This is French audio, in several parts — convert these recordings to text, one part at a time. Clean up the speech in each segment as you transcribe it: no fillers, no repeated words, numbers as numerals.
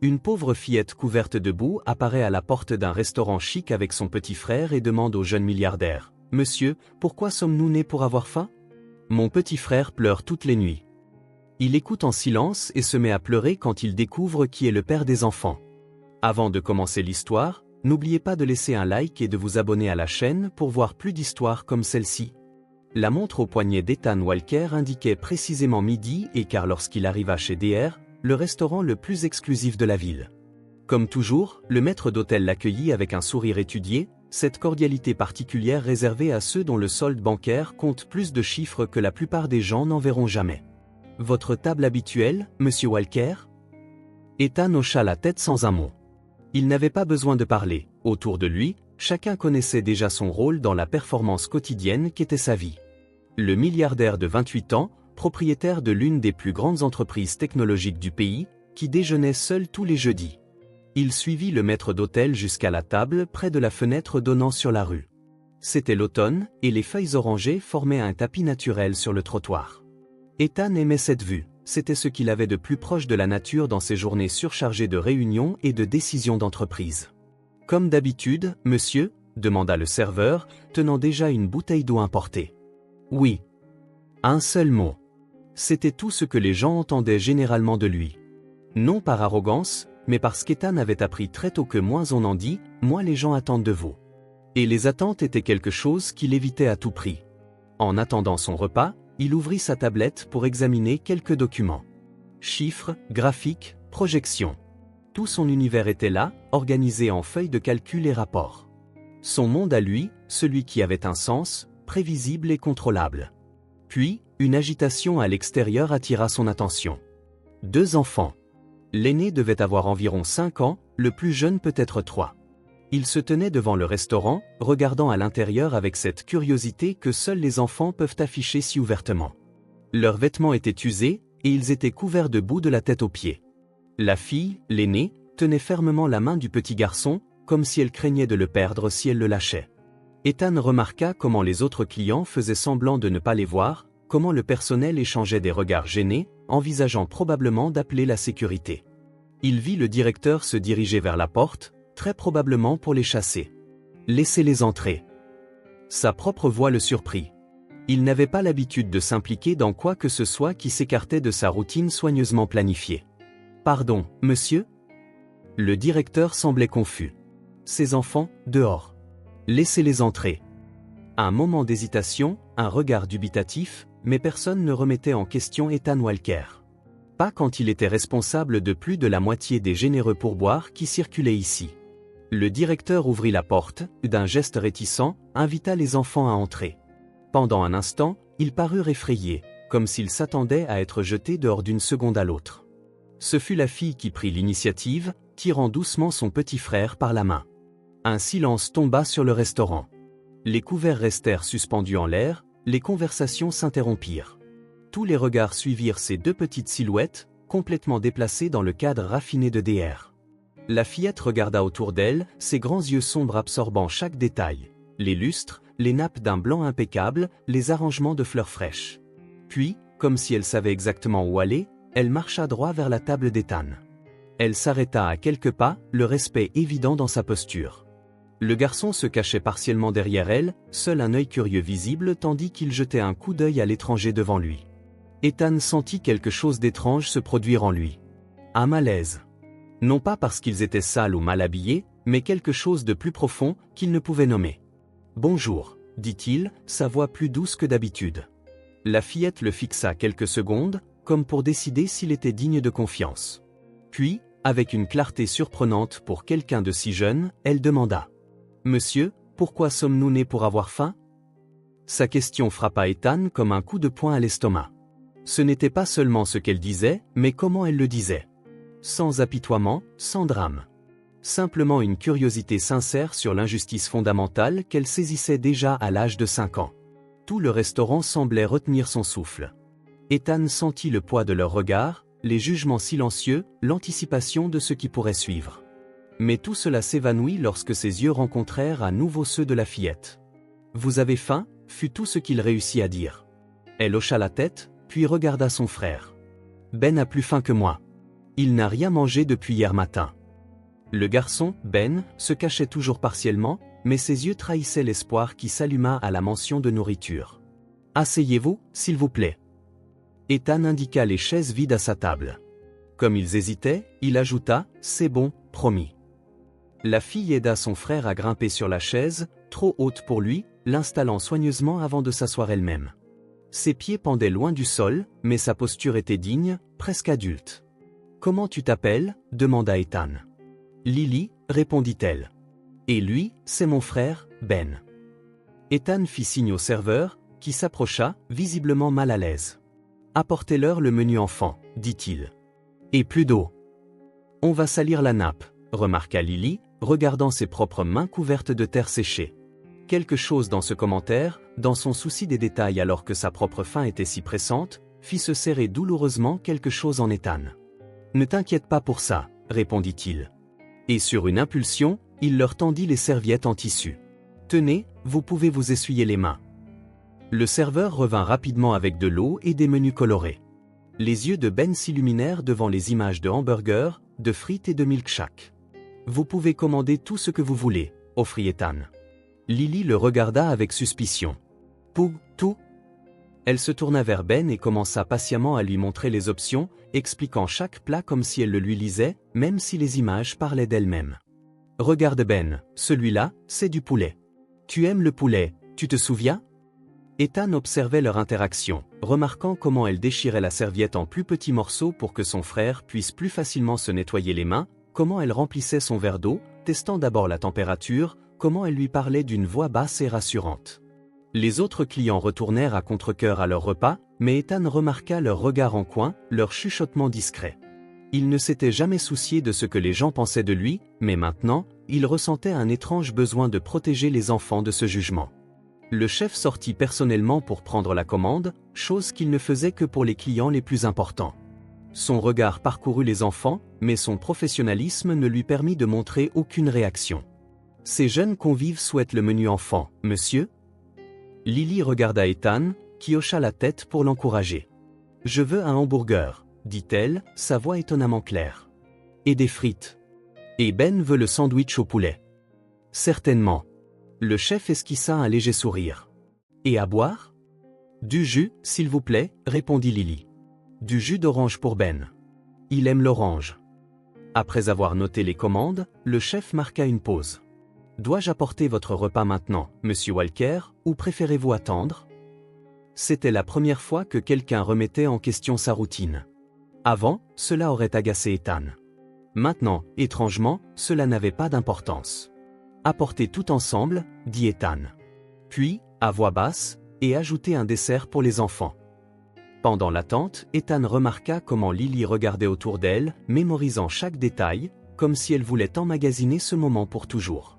Une pauvre fillette couverte de boue apparaît à la porte d'un restaurant chic avec son petit frère et demande au jeune milliardaire: « Monsieur, pourquoi sommes-nous nés pour avoir faim ? Mon petit frère pleure toutes les nuits. » Il écoute en silence et se met à pleurer quand il découvre qui est le père des enfants. Avant de commencer l'histoire, n'oubliez pas de laisser un like et de vous abonner à la chaîne pour voir plus d'histoires comme celle-ci. La montre au poignet d'Ethan Walker indiquait précisément midi et quart lorsqu'il arriva chez DR, le restaurant le plus exclusif de la ville. Comme toujours, le maître d'hôtel l'accueillit avec un sourire étudié, cette cordialité particulière réservée à ceux dont le solde bancaire compte plus de chiffres que la plupart des gens n'en verront jamais. « Votre table habituelle, monsieur Walker ?» Ethan hocha la tête sans un mot. Il n'avait pas besoin de parler. Autour de lui, chacun connaissait déjà son rôle dans la performance quotidienne qu'était sa vie. Le milliardaire de 28 ans, propriétaire de l'une des plus grandes entreprises technologiques du pays, qui déjeunait seul tous les jeudis. Il suivit le maître d'hôtel jusqu'à la table près de la fenêtre donnant sur la rue. C'était l'automne, et les feuilles orangées formaient un tapis naturel sur le trottoir. Ethan aimait cette vue, c'était ce qu'il avait de plus proche de la nature dans ses journées surchargées de réunions et de décisions d'entreprise. « Comme d'habitude, monsieur ?» demanda le serveur, tenant déjà une bouteille d'eau importée. « Oui. » Un seul mot. C'était tout ce que les gens entendaient généralement de lui. Non par arrogance, mais parce qu'Ethan avait appris très tôt que moins on en dit, moins les gens attendent de vous. Et les attentes étaient quelque chose qu'il évitait à tout prix. En attendant son repas, il ouvrit sa tablette pour examiner quelques documents. Chiffres, graphiques, projections. Tout son univers était là, organisé en feuilles de calcul et rapports. Son monde à lui, celui qui avait un sens, prévisible et contrôlable. Puis, une agitation à l'extérieur attira son attention. 2 enfants. L'aîné devait avoir environ 5 ans, le plus jeune peut-être 3. Il se tenait devant le restaurant, regardant à l'intérieur avec cette curiosité que seuls les enfants peuvent afficher si ouvertement. Leurs vêtements étaient usés, et ils étaient couverts de boue de la tête aux pieds. La fille, l'aînée, tenait fermement la main du petit garçon, comme si elle craignait de le perdre si elle le lâchait. Ethan remarqua comment les autres clients faisaient semblant de ne pas les voir, comment le personnel échangeait des regards gênés, envisageant probablement d'appeler la sécurité. Il vit le directeur se diriger vers la porte, très probablement pour les chasser. « Laissez-les entrer. » Sa propre voix le surprit. Il n'avait pas l'habitude de s'impliquer dans quoi que ce soit qui s'écartait de sa routine soigneusement planifiée. « Pardon, monsieur ?» Le directeur semblait confus. « Ces enfants, dehors. Laissez-les entrer. » Un moment d'hésitation, un regard dubitatif, mais personne ne remettait en question Ethan Walker. Pas quand il était responsable de plus de la moitié des généreux pourboires qui circulaient ici. Le directeur ouvrit la porte, d'un geste réticent, invita les enfants à entrer. Pendant un instant, ils parurent effrayés, comme s'ils s'attendaient à être jetés dehors d'une seconde à l'autre. Ce fut la fille qui prit l'initiative, tirant doucement son petit frère par la main. Un silence tomba sur le restaurant. Les couverts restèrent suspendus en l'air, les conversations s'interrompirent. Tous les regards suivirent ces 2 petites silhouettes, complètement déplacées dans le cadre raffiné de DR. La fillette regarda autour d'elle, ses grands yeux sombres absorbant chaque détail. Les lustres, les nappes d'un blanc impeccable, les arrangements de fleurs fraîches. Puis, comme si elle savait exactement où aller, elle marcha droit vers la table d'Ethan. Elle s'arrêta à quelques pas, le respect évident dans sa posture. Le garçon se cachait partiellement derrière elle, seul un œil curieux visible tandis qu'il jetait un coup d'œil à l'étranger devant lui. Ethan sentit quelque chose d'étrange se produire en lui. Un malaise. Non pas parce qu'ils étaient sales ou mal habillés, mais quelque chose de plus profond qu'il ne pouvait nommer. « Bonjour », dit-il, sa voix plus douce que d'habitude. La fillette le fixa quelques secondes, comme pour décider s'il était digne de confiance. Puis, avec une clarté surprenante pour quelqu'un de si jeune, elle demanda: « Monsieur, pourquoi sommes-nous nés pour avoir faim ?» Sa question frappa Ethan comme un coup de poing à l'estomac. Ce n'était pas seulement ce qu'elle disait, mais comment elle le disait. Sans apitoiement, sans drame. Simplement une curiosité sincère sur l'injustice fondamentale qu'elle saisissait déjà à l'âge de 5 ans. Tout le restaurant semblait retenir son souffle. Ethan sentit le poids de leurs regards, les jugements silencieux, l'anticipation de ce qui pourrait suivre. Mais tout cela s'évanouit lorsque ses yeux rencontrèrent à nouveau ceux de la fillette. « Vous avez faim ?» fut tout ce qu'il réussit à dire. Elle hocha la tête, puis regarda son frère. « Ben a plus faim que moi. Il n'a rien mangé depuis hier matin. Le garçon, Ben, se cachait toujours partiellement, mais ses yeux trahissaient l'espoir qui s'alluma à la mention de nourriture. « Asseyez-vous, s'il vous plaît. » Ethan indiqua les chaises vides à sa table. Comme ils hésitaient, il ajouta « C'est bon, promis. » La fille aida son frère à grimper sur la chaise, trop haute pour lui, l'installant soigneusement avant de s'asseoir elle-même. Ses pieds pendaient loin du sol, mais sa posture était digne, presque adulte. « Comment tu t'appelles » demanda Ethan. « Lily » répondit-elle. « Et lui, c'est mon frère, Ben. » Ethan fit signe au serveur, qui s'approcha, visiblement mal à l'aise. « Apportez-leur le menu enfant, dit-il. Et plus d'eau. »« On va salir la nappe, » remarqua Lily, regardant ses propres mains couvertes de terre séchée. Quelque chose dans ce commentaire, dans son souci des détails alors que sa propre faim était si pressante, fit se serrer douloureusement quelque chose en Ethan. « Ne t'inquiète pas pour ça, » répondit-il. Et sur une impulsion, il leur tendit les serviettes en tissu. « Tenez, vous pouvez vous essuyer les mains. » Le serveur revint rapidement avec de l'eau et des menus colorés. Les yeux de Ben s'illuminèrent devant les images de hamburgers, de frites et de milkshakes. « Vous pouvez commander tout ce que vous voulez, » offrit Ethan. Lily le regarda avec suspicion. « Pour tout ?» Elle se tourna vers Ben et commença patiemment à lui montrer les options, expliquant chaque plat comme si elle le lui lisait, même si les images parlaient d'elles-mêmes. « Regarde Ben, celui-là, c'est du poulet. Tu aimes le poulet, tu te souviens ?» Ethan observait leur interaction, remarquant comment elle déchirait la serviette en plus petits morceaux pour que son frère puisse plus facilement se nettoyer les mains, comment elle remplissait son verre d'eau, testant d'abord la température, comment elle lui parlait d'une voix basse et rassurante. Les autres clients retournèrent à contre-cœur à leur repas, mais Ethan remarqua leur regard en coin, leur chuchotement discret. Il ne s'était jamais soucié de ce que les gens pensaient de lui, mais maintenant, il ressentait un étrange besoin de protéger les enfants de ce jugement. Le chef sortit personnellement pour prendre la commande, chose qu'il ne faisait que pour les clients les plus importants. Son regard parcourut les enfants, mais son professionnalisme ne lui permit de montrer aucune réaction. « Ces jeunes convives souhaitent le menu enfant, monsieur ?» Lily regarda Ethan, qui hocha la tête pour l'encourager. « Je veux un hamburger, » dit-elle, sa voix étonnamment claire. « Et des frites. Et Ben veut le sandwich au poulet. »« Certainement. » Le chef esquissa un léger sourire. « Et à boire ?»« Du jus, s'il vous plaît, » répondit Lily. « Du jus d'orange pour Ben. Il aime l'orange. » Après avoir noté les commandes, le chef marqua une pause. « Dois-je apporter votre repas maintenant, monsieur Walker, ou préférez-vous attendre ?» C'était la première fois que quelqu'un remettait en question sa routine. Avant, cela aurait agacé Ethan. Maintenant, étrangement, cela n'avait pas d'importance. « Apportez tout ensemble, » dit Ethan. Puis, à voix basse, et ajoutez un dessert pour les enfants. Pendant l'attente, Ethan remarqua comment Lily regardait autour d'elle, mémorisant chaque détail, comme si elle voulait emmagasiner ce moment pour toujours.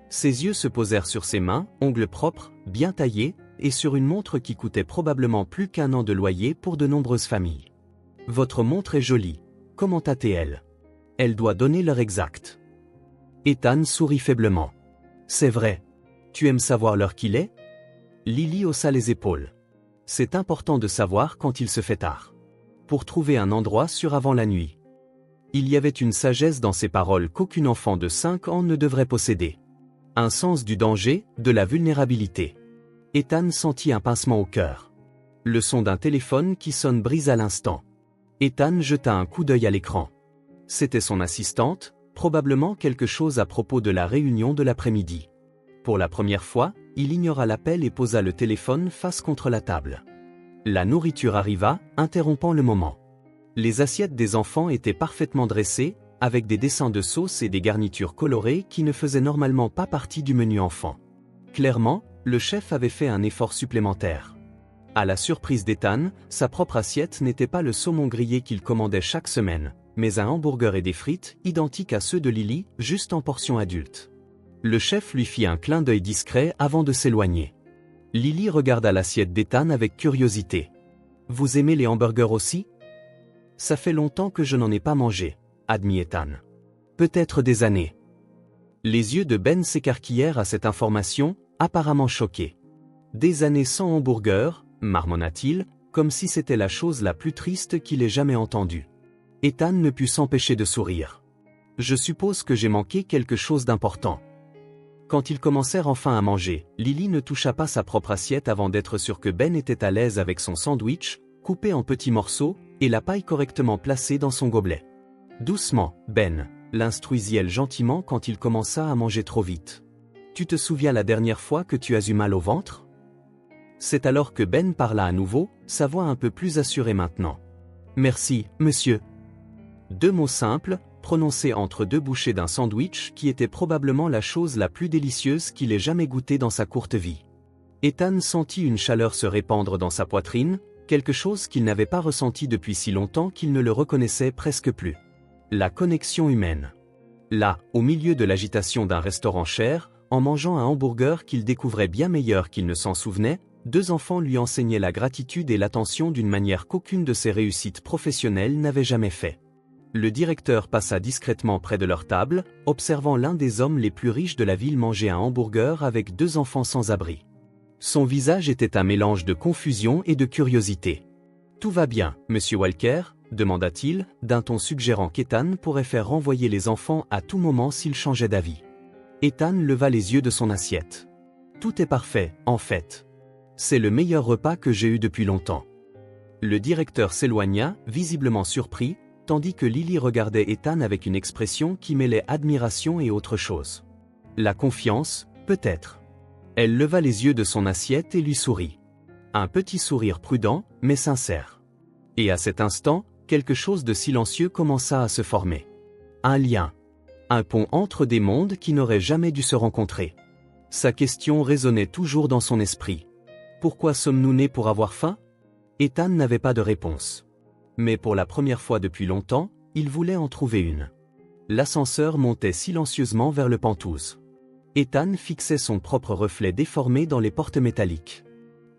Ses yeux se posèrent sur ses mains, ongles propres, bien taillés, et sur une montre qui coûtait probablement plus qu'1 an de loyer pour de nombreuses familles. « Votre montre est jolie. Commenta-t-elle. Elle doit donner l'heure exacte. » Ethan sourit faiblement. « C'est vrai. Tu aimes savoir l'heure qu'il est ?» Lily haussa les épaules. « C'est important de savoir quand il se fait tard. Pour trouver un endroit sûr avant la nuit. » Il y avait une sagesse dans ces paroles qu'aucun enfant de 5 ans ne devrait posséder. Un sens du danger, de la vulnérabilité. Ethan sentit un pincement au cœur. Le son d'un téléphone qui sonne brise à l'instant. Ethan jeta un coup d'œil à l'écran. C'était son assistante, probablement quelque chose à propos de la réunion de l'après-midi. Pour la première fois, il ignora l'appel et posa le téléphone face contre la table. La nourriture arriva, interrompant le moment. Les assiettes des enfants étaient parfaitement dressées, avec des dessins de sauce et des garnitures colorées qui ne faisaient normalement pas partie du menu enfant. Clairement, le chef avait fait un effort supplémentaire. À la surprise d'Ethan, sa propre assiette n'était pas le saumon grillé qu'il commandait chaque semaine, mais un hamburger et des frites, identiques à ceux de Lily, juste en portion adulte. Le chef lui fit un clin d'œil discret avant de s'éloigner. Lily regarda l'assiette d'Ethan avec curiosité. « Vous aimez les hamburgers aussi ?»« Ça fait longtemps que je n'en ai pas mangé, » admit Ethan. « Peut-être des années. » Les yeux de Ben s'écarquillèrent à cette information, apparemment choqués. « Des années sans hamburger ?» marmonna-t-il, comme si c'était la chose la plus triste qu'il ait jamais entendue. Ethan ne put s'empêcher de sourire. Je suppose que j'ai manqué quelque chose d'important. Quand ils commencèrent enfin à manger, Lily ne toucha pas sa propre assiette avant d'être sûre que Ben était à l'aise avec son sandwich, coupé en petits morceaux, et la paille correctement placée dans son gobelet. Doucement, Ben, l'instruisit-elle gentiment quand il commença à manger trop vite. Tu te souviens la dernière fois que tu as eu mal au ventre? C'est alors que Ben parla à nouveau, sa voix un peu plus assurée maintenant. Merci, monsieur. 2 mots simples, prononcés entre 2 bouchées d'un sandwich qui était probablement la chose la plus délicieuse qu'il ait jamais goûtée dans sa courte vie. Ethan sentit une chaleur se répandre dans sa poitrine, quelque chose qu'il n'avait pas ressenti depuis si longtemps qu'il ne le reconnaissait presque plus. La connexion humaine. Là, au milieu de l'agitation d'un restaurant cher, en mangeant un hamburger qu'il découvrait bien meilleur qu'il ne s'en souvenait, 2 enfants lui enseignaient la gratitude et l'attention d'une manière qu'aucune de ses réussites professionnelles n'avait jamais fait. Le directeur passa discrètement près de leur table, observant l'un des hommes les plus riches de la ville manger un hamburger avec 2 enfants sans abri. Son visage était un mélange de confusion et de curiosité. « Tout va bien, monsieur Walker ?» demanda-t-il, d'un ton suggérant qu'Ethan pourrait faire renvoyer les enfants à tout moment s'il changeait d'avis. Ethan leva les yeux de son assiette. « Tout est parfait, en fait. C'est le meilleur repas que j'ai eu depuis longtemps. » Le directeur s'éloigna, visiblement surpris, tandis que Lily regardait Ethan avec une expression qui mêlait admiration et autre chose. La confiance, peut-être. Elle leva les yeux de son assiette et lui sourit. Un petit sourire prudent, mais sincère. Et à cet instant, quelque chose de silencieux commença à se former. Un lien. Un pont entre des mondes qui n'auraient jamais dû se rencontrer. Sa question résonnait toujours dans son esprit. Pourquoi sommes-nous nés pour avoir faim? Ethan n'avait pas de réponse. Mais pour la première fois depuis longtemps, il voulait en trouver une. L'ascenseur montait silencieusement vers le Penthouse. Ethan fixait son propre reflet déformé dans les portes métalliques.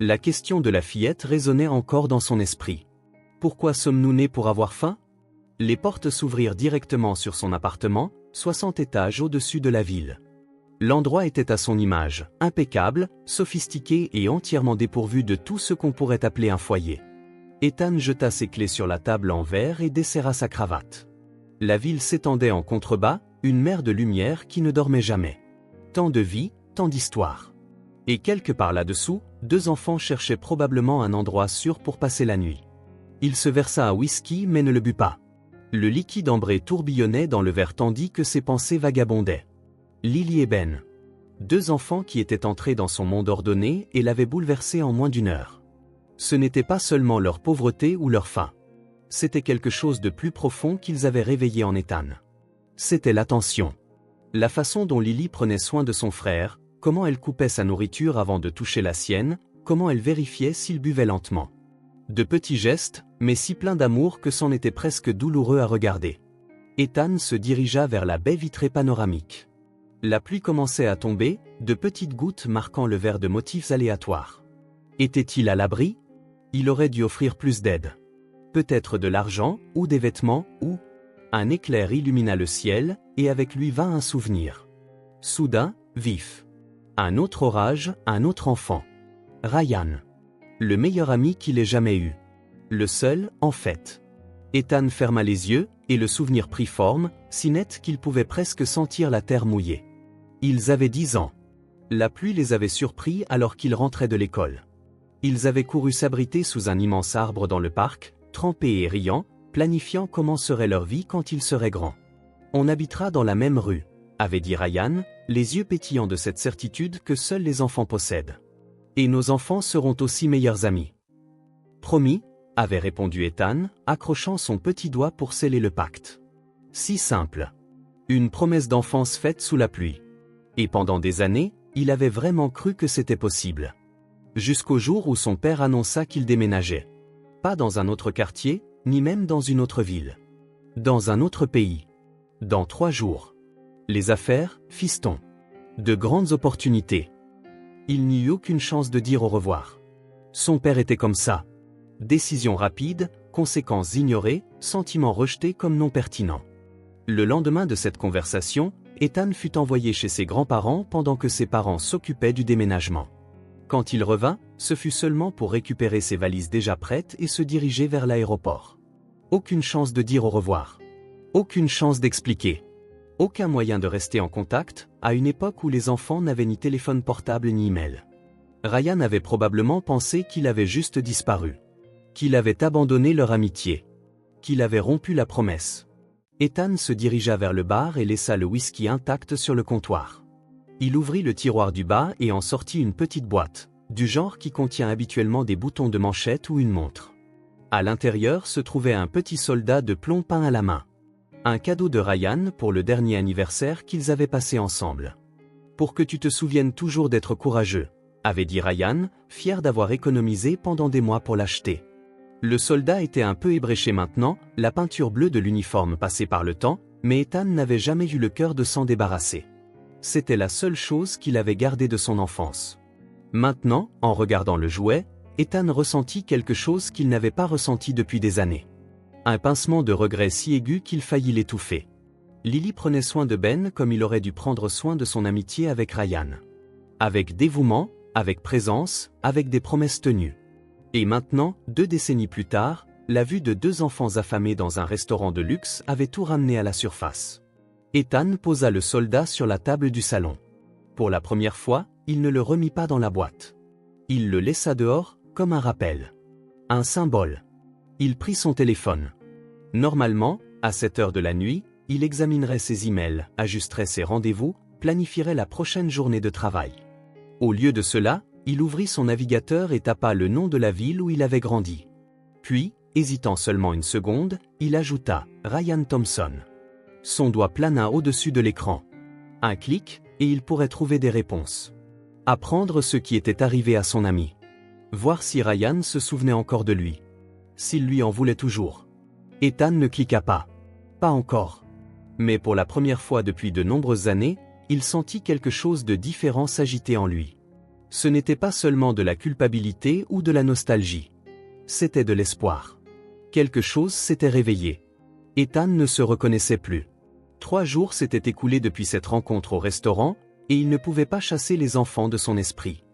La question de la fillette résonnait encore dans son esprit. Pourquoi sommes-nous nés pour avoir faim? Les portes s'ouvrirent directement sur son appartement, 60 étages au-dessus de la ville. L'endroit était à son image, impeccable, sophistiqué et entièrement dépourvu de tout ce qu'on pourrait appeler un foyer. Ethan jeta ses clés sur la table en verre et desserra sa cravate. La ville s'étendait en contrebas, une mer de lumière qui ne dormait jamais. Tant de vie, tant d'histoire. Et quelque part là-dessous, 2 enfants cherchaient probablement un endroit sûr pour passer la nuit. Il se versa un whisky mais ne le but pas. Le liquide ambré tourbillonnait dans le verre tandis que ses pensées vagabondaient. Lily et Ben. 2 enfants qui étaient entrés dans son monde ordonné et l'avaient bouleversé en moins d'1 heure. Ce n'était pas seulement leur pauvreté ou leur faim. C'était quelque chose de plus profond qu'ils avaient réveillé en Ethan. C'était l'attention. La façon dont Lily prenait soin de son frère, comment elle coupait sa nourriture avant de toucher la sienne, comment elle vérifiait s'il buvait lentement. De petits gestes, mais si pleins d'amour que c'en était presque douloureux à regarder. Ethan se dirigea vers la baie vitrée panoramique. La pluie commençait à tomber, de petites gouttes marquant le vert de motifs aléatoires. Était-il à l'abri? Il aurait dû offrir plus d'aide. Peut-être de l'argent, ou des vêtements, ou... Un éclair illumina le ciel, et avec lui vint un souvenir. Soudain, vif. Un autre orage, un autre enfant. Ryan. Le meilleur ami qu'il ait jamais eu. Le seul, en fait. Ethan ferma les yeux, et le souvenir prit forme, si net qu'il pouvait presque sentir la terre mouillée. Ils avaient 10 ans. La pluie les avait surpris alors qu'ils rentraient de l'école. Ils avaient couru s'abriter sous un immense arbre dans le parc, trempés et riant, planifiant comment serait leur vie quand ils seraient grands. On habitera dans la même rue, avait dit Ryan, les yeux pétillants de cette certitude que seuls les enfants possèdent. Et nos enfants seront aussi meilleurs amis. Promis, avait répondu Ethan, accrochant son petit doigt pour sceller le pacte. Si simple. Une promesse d'enfance faite sous la pluie. Et pendant des années, il avait vraiment cru que c'était possible. Jusqu'au jour où son père annonça qu'il déménageait. Pas dans un autre quartier, ni même dans une autre ville. Dans un autre pays. Dans 3 jours. Les affaires, fiston. De grandes opportunités. Il n'y eut aucune chance de dire au revoir. Son père était comme ça. Décision rapide, conséquences ignorées, sentiments rejetés comme non pertinents. Le lendemain de cette conversation, Ethan fut envoyé chez ses grands-parents pendant que ses parents s'occupaient du déménagement. Quand il revint, ce fut seulement pour récupérer ses valises déjà prêtes et se diriger vers l'aéroport. Aucune chance de dire au revoir. Aucune chance d'expliquer. Aucun moyen de rester en contact, à une époque où les enfants n'avaient ni téléphone portable ni email. Ryan avait probablement pensé qu'il avait juste disparu. Qu'il avait abandonné leur amitié. Qu'il avait rompu la promesse. Ethan se dirigea vers le bar et laissa le whisky intact sur le comptoir. Il ouvrit le tiroir du bas et en sortit une petite boîte, du genre qui contient habituellement des boutons de manchette ou une montre. À l'intérieur se trouvait un petit soldat de plomb peint à la main. Un cadeau de Ryan pour le dernier anniversaire qu'ils avaient passé ensemble. Pour que tu te souviennes toujours d'être courageux, avait dit Ryan, fier d'avoir économisé pendant des mois pour l'acheter. Le soldat était un peu ébréché maintenant, la peinture bleue de l'uniforme passée par le temps, mais Ethan n'avait jamais eu le cœur de s'en débarrasser. C'était la seule chose qu'il avait gardée de son enfance. Maintenant, en regardant le jouet, Ethan ressentit quelque chose qu'il n'avait pas ressenti depuis des années. Un pincement de regret si aigu qu'il faillit l'étouffer. Lily prenait soin de Ben comme il aurait dû prendre soin de son amitié avec Ryan. Avec dévouement, avec présence, avec des promesses tenues. Et maintenant, 2 décennies plus tard, la vue de 2 enfants affamés dans un restaurant de luxe avait tout ramené à la surface. Ethan posa le soldat sur la table du salon. Pour la première fois, il ne le remit pas dans la boîte. Il le laissa dehors, comme un rappel. Un symbole. Il prit son téléphone. Normalement, à cette heure de la nuit, il examinerait ses emails, ajusterait ses rendez-vous, planifierait la prochaine journée de travail. Au lieu de cela, il ouvrit son navigateur et tapa le nom de la ville où il avait grandi. Puis, hésitant seulement une seconde, il ajouta « Ryan Thompson ». Son doigt plana au-dessus de l'écran. Un clic, et il pourrait trouver des réponses. Apprendre ce qui était arrivé à son ami. Voir si Ryan se souvenait encore de lui. S'il lui en voulait toujours. Ethan ne cliqua pas. Pas encore. Mais pour la première fois depuis de nombreuses années, il sentit quelque chose de différent s'agiter en lui. Ce n'était pas seulement de la culpabilité ou de la nostalgie. C'était de l'espoir. Quelque chose s'était réveillé. Ethan ne se reconnaissait plus. 3 jours s'étaient écoulés depuis cette rencontre au restaurant, et il ne pouvait pas chasser les enfants de son esprit.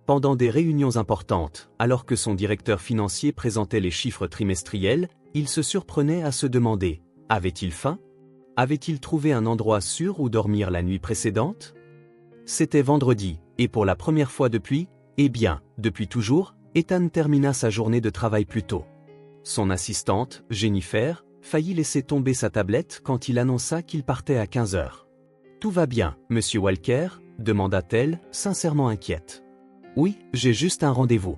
Pendant des réunions importantes, alors que son directeur financier présentait les chiffres trimestriels, il se surprenait à se demander « Avait-il faim ? Avait-il trouvé un endroit sûr où dormir la nuit précédente ?» C'était vendredi, et pour la première fois depuis toujours, Ethan termina sa journée de travail plus tôt. Son assistante, Jennifer, faillit laisser tomber sa tablette quand il annonça qu'il partait à 15 heures. « Tout va bien, monsieur Walker ?» demanda-t-elle, sincèrement inquiète. « Oui, j'ai juste un rendez-vous. »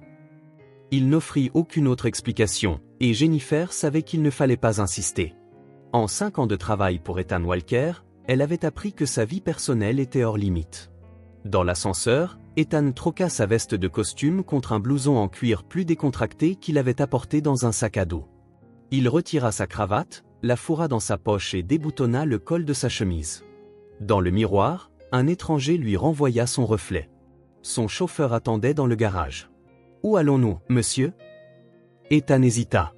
Il n'offrit aucune autre explication, et Jennifer savait qu'il ne fallait pas insister. En 5 ans de travail pour Ethan Walker, elle avait appris que sa vie personnelle était hors limite. Dans l'ascenseur, Ethan troqua sa veste de costume contre un blouson en cuir plus décontracté qu'il avait apporté dans un sac à dos. Il retira sa cravate, la fourra dans sa poche et déboutonna le col de sa chemise. Dans le miroir, un étranger lui renvoya son reflet. Son chauffeur attendait dans le garage. « Où allons-nous, monsieur ?» Ethan hésita.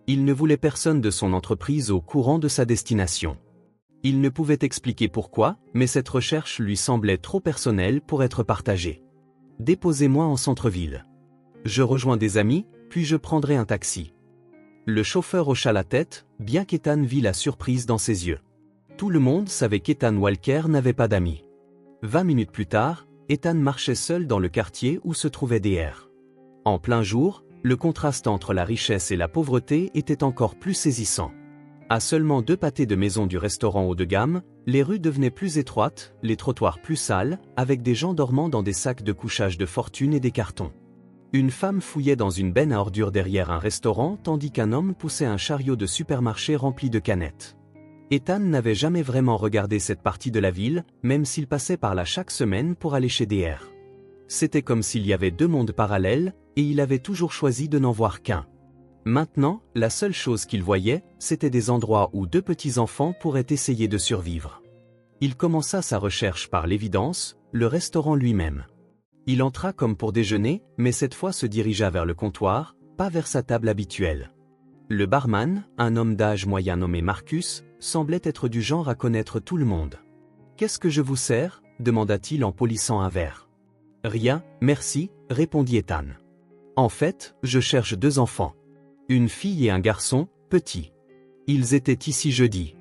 Il ne voulait personne de son entreprise au courant de sa destination. Il ne pouvait expliquer pourquoi, mais cette recherche lui semblait trop personnelle pour être partagée. « Déposez-moi en centre-ville. Je rejoins des amis, puis je prendrai un taxi. » Le chauffeur hocha la tête, bien qu'Ethan vit la surprise dans ses yeux. Tout le monde savait qu'Ethan Walker n'avait pas d'amis. 20 minutes plus tard, Ethan marchait seul dans le quartier où se trouvait DR. En plein jour, le contraste entre la richesse et la pauvreté était encore plus saisissant. À seulement 2 pâtés de maison du restaurant haut de gamme, les rues devenaient plus étroites, les trottoirs plus sales, avec des gens dormant dans des sacs de couchage de fortune et des cartons. Une femme fouillait dans une benne à ordures derrière un restaurant tandis qu'un homme poussait un chariot de supermarché rempli de canettes. Ethan n'avait jamais vraiment regardé cette partie de la ville, même s'il passait par là chaque semaine pour aller chez DR. C'était comme s'il y avait 2 mondes parallèles, et il avait toujours choisi de n'en voir qu'un. Maintenant, la seule chose qu'il voyait, c'était des endroits où 2 petits-enfants pourraient essayer de survivre. Il commença sa recherche par l'évidence, le restaurant lui-même. Il entra comme pour déjeuner, mais cette fois se dirigea vers le comptoir, pas vers sa table habituelle. Le barman, un homme d'âge moyen nommé Marcus, semblait être du genre à connaître tout le monde. « Qu'est-ce que je vous sers ?» demanda-t-il en polissant un verre. « Rien, merci » répondit Ethan. « En fait, je cherche 2 enfants. Une fille et un garçon, petit. Ils étaient ici jeudi.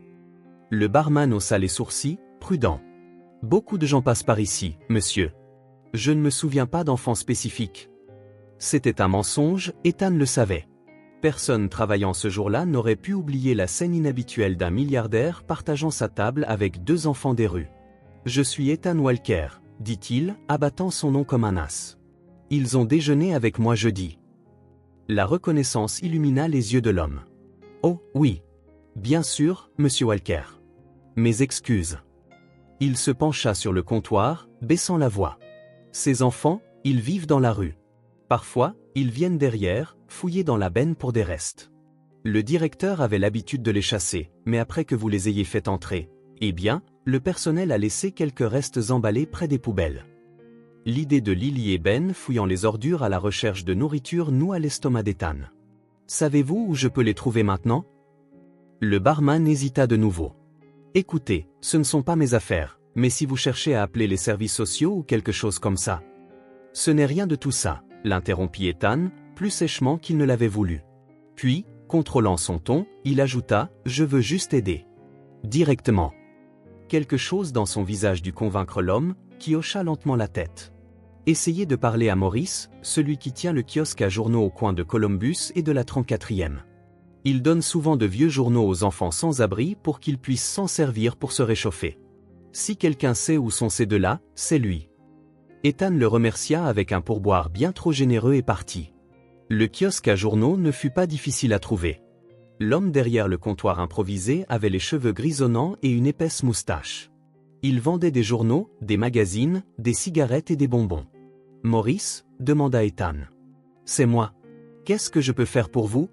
Le barman haussa les sourcils, prudent. Beaucoup de gens passent par ici, monsieur. Je ne me souviens pas d'enfants spécifiques. C'était un mensonge, Ethan le savait. Personne travaillant ce jour-là n'aurait pu oublier la scène inhabituelle d'un milliardaire partageant sa table avec 2 enfants des rues. Je suis Ethan Walker, dit-il, abattant son nom comme un as. Ils ont déjeuné avec moi jeudi. La reconnaissance illumina les yeux de l'homme. Oh, oui. Bien sûr, monsieur Walker. Mes excuses. Il se pencha sur le comptoir, baissant la voix. Ces enfants, ils vivent dans la rue. Parfois, ils viennent derrière, fouiller dans la benne pour des restes. Le directeur avait l'habitude de les chasser, mais après que vous les ayez fait entrer, eh bien, le personnel a laissé quelques restes emballés près des poubelles. L'idée de Lily et Ben fouillant les ordures à la recherche de nourriture noua l'estomac d'Ethan. Savez-vous où je peux les trouver maintenant? Le barman hésita de nouveau. Écoutez, ce ne sont pas mes affaires, mais si vous cherchez à appeler les services sociaux ou quelque chose comme ça. Ce n'est rien de tout ça, l'interrompit Ethan, plus sèchement qu'il ne l'avait voulu. Puis, contrôlant son ton, il ajouta « Je veux juste aider. » Directement. Quelque chose dans son visage dut convaincre l'homme, qui hocha lentement la tête. Essayez de parler à Maurice, celui qui tient le kiosque à journaux au coin de Columbus et de la 34e. Il donne souvent de vieux journaux aux enfants sans abri pour qu'ils puissent s'en servir pour se réchauffer. Si quelqu'un sait où sont ces deux-là, c'est lui. Ethan le remercia avec un pourboire bien trop généreux et partit. Le kiosque à journaux ne fut pas difficile à trouver. L'homme derrière le comptoir improvisé avait les cheveux grisonnants et une épaisse moustache. Il vendait des journaux, des magazines, des cigarettes et des bonbons. « Maurice ?» demanda Ethan. « C'est moi. Qu'est-ce que je peux faire pour vous ?»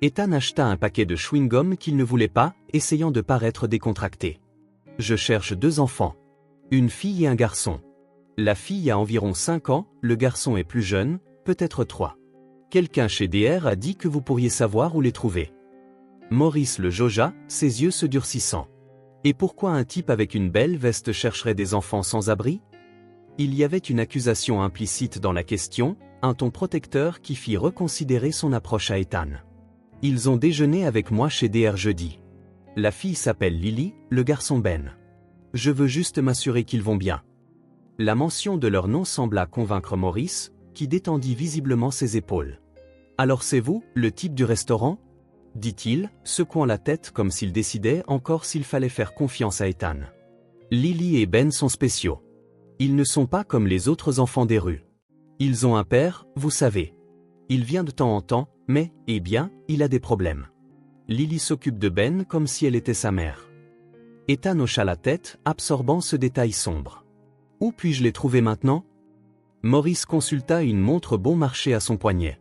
Ethan acheta un paquet de chewing-gum qu'il ne voulait pas, essayant de paraître décontracté. « Je cherche 2 enfants. Une fille et un garçon. La fille a environ 5 ans, le garçon est plus jeune, peut-être 3. Quelqu'un chez DR a dit que vous pourriez savoir où les trouver. » Maurice le jaugea, ses yeux se durcissant. « Et pourquoi un type avec une belle veste chercherait des enfants sans abri ?» Il y avait une accusation implicite dans la question, un ton protecteur qui fit reconsidérer son approche à Ethan. « Ils ont déjeuné avec moi chez DR jeudi. La fille s'appelle Lily, le garçon Ben. Je veux juste m'assurer qu'ils vont bien. » La mention de leur nom sembla convaincre Maurice, qui détendit visiblement ses épaules. « Alors c'est vous, le type du restaurant ?» dit-il, secouant la tête comme s'il décidait encore s'il fallait faire confiance à Ethan. Lily et Ben sont spéciaux. Ils ne sont pas comme les autres enfants des rues. Ils ont un père, vous savez. Il vient de temps en temps, mais, eh bien, il a des problèmes. Lily s'occupe de Ben comme si elle était sa mère. Ethan hocha la tête, absorbant ce détail sombre. Où puis-je les trouver maintenant? Maurice consulta une montre bon marché à son poignet.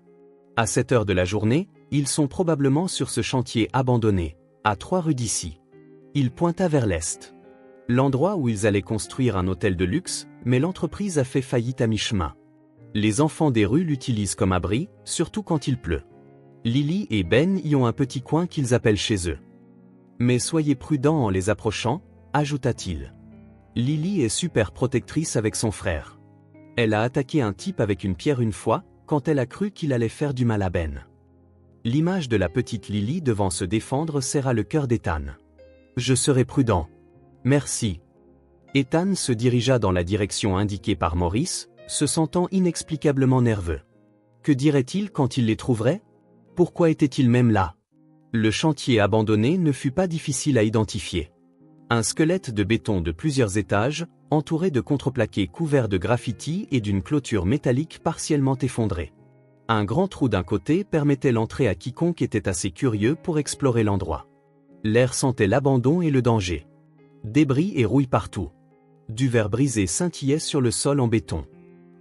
À cette heure de la journée, ils sont probablement sur ce chantier abandonné, à 3 rues d'ici. Il pointa vers l'est. L'endroit où ils allaient construire un hôtel de luxe, mais l'entreprise a fait faillite à mi-chemin. Les enfants des rues l'utilisent comme abri, surtout quand il pleut. Lily et Ben y ont un petit coin qu'ils appellent chez eux. Mais soyez prudents en les approchant, ajouta-t-il. Lily est super protectrice avec son frère. Elle a attaqué un type avec une pierre une fois, quand elle a cru qu'il allait faire du mal à Ben. L'image de la petite Lily devant se défendre serra le cœur d'Ethan. « Je serai prudent. Merci. » Ethan se dirigea dans la direction indiquée par Maurice, se sentant inexplicablement nerveux. Que dirait-il quand il les trouverait? Pourquoi était-il même là? Le chantier abandonné ne fut pas difficile à identifier. Un squelette de béton de plusieurs étages, entouré de contreplaqués couverts de graffitis et d'une clôture métallique partiellement effondrée. Un grand trou d'un côté permettait l'entrée à quiconque était assez curieux pour explorer l'endroit. L'air sentait l'abandon et le danger. Débris et rouille partout. Du verre brisé scintillait sur le sol en béton.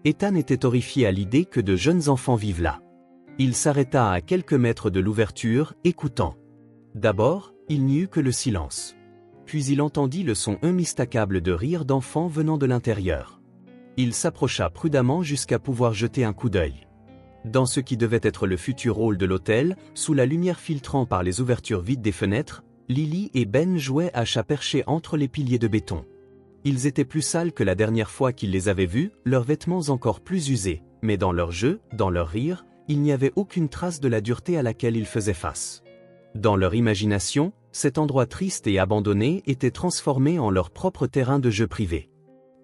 Ethan était horrifié à l'idée que de jeunes enfants vivent là. Il s'arrêta à quelques mètres de l'ouverture, écoutant. D'abord, il n'y eut que le silence. Puis il entendit le son immistakable de rire d'enfants venant de l'intérieur. Il s'approcha prudemment jusqu'à pouvoir jeter un coup d'œil. Dans ce qui devait être le futur hall de l'hôtel, sous la lumière filtrant par les ouvertures vides des fenêtres, Lily et Ben jouaient à chat perché entre les piliers de béton. Ils étaient plus sales que la dernière fois qu'il les avait vus, leurs vêtements encore plus usés, mais dans leur jeu, dans leur rire, il n'y avait aucune trace de la dureté à laquelle ils faisaient face. Dans leur imagination, cet endroit triste et abandonné était transformé en leur propre terrain de jeu privé.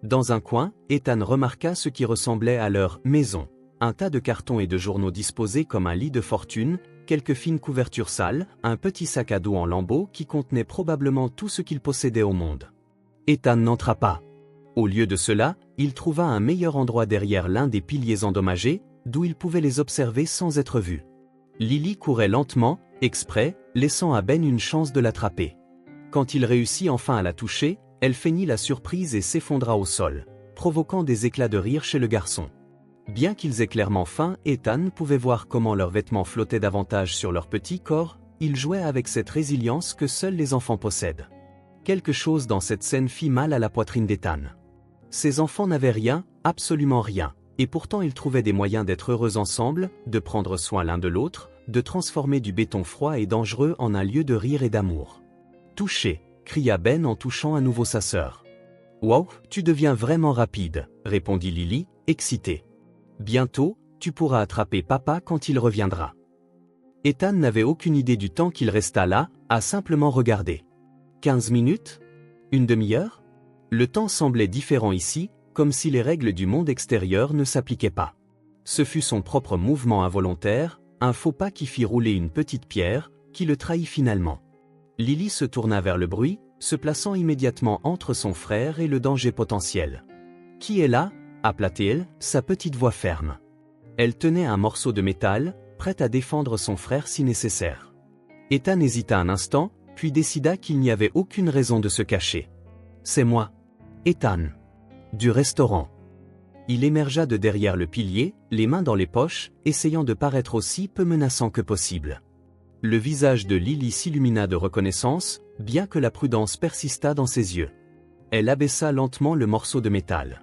Dans un coin, Ethan remarqua ce qui ressemblait à leur « maison ». Un tas de cartons et de journaux disposés comme un lit de fortune, quelques fines couvertures sales, un petit sac à dos en lambeaux qui contenait probablement tout ce qu'il possédait au monde. Ethan n'entra pas. Au lieu de cela, il trouva un meilleur endroit derrière l'un des piliers endommagés, d'où il pouvait les observer sans être vu. Lily courait lentement, exprès, laissant à Ben une chance de l'attraper. Quand il réussit enfin à la toucher, elle feignit la surprise et s'effondra au sol, provoquant des éclats de rire chez le garçon. Bien qu'ils aient clairement faim, Ethan pouvait voir comment leurs vêtements flottaient davantage sur leur petit corps, ils jouaient avec cette résilience que seuls les enfants possèdent. Quelque chose dans cette scène fit mal à la poitrine d'Ethan. Ces enfants n'avaient rien, absolument rien, et pourtant ils trouvaient des moyens d'être heureux ensemble, de prendre soin l'un de l'autre, de transformer du béton froid et dangereux en un lieu de rire et d'amour. « Touché !» cria Ben en touchant à nouveau sa sœur. « Wow, tu deviens vraiment rapide !» répondit Lily, excitée. « Bientôt, tu pourras attraper papa quand il reviendra. » Ethan n'avait aucune idée du temps qu'il resta là, à simplement regarder. 15 minutes? Une demi-heure? Le temps semblait différent ici, comme si les règles du monde extérieur ne s'appliquaient pas. Ce fut son propre mouvement involontaire, un faux pas qui fit rouler une petite pierre, qui le trahit finalement. Lily se tourna vers le bruit, se plaçant immédiatement entre son frère et le danger potentiel. « Qui est là ?» appela-t-elle, sa petite voix ferme. Elle tenait un morceau de métal, prête à défendre son frère si nécessaire. Ethan hésita un instant, puis décida qu'il n'y avait aucune raison de se cacher. « C'est moi. Ethan. Du restaurant. » Il émergea de derrière le pilier, les mains dans les poches, essayant de paraître aussi peu menaçant que possible. Le visage de Lily s'illumina de reconnaissance, bien que la prudence persistât dans ses yeux. Elle abaissa lentement le morceau de métal.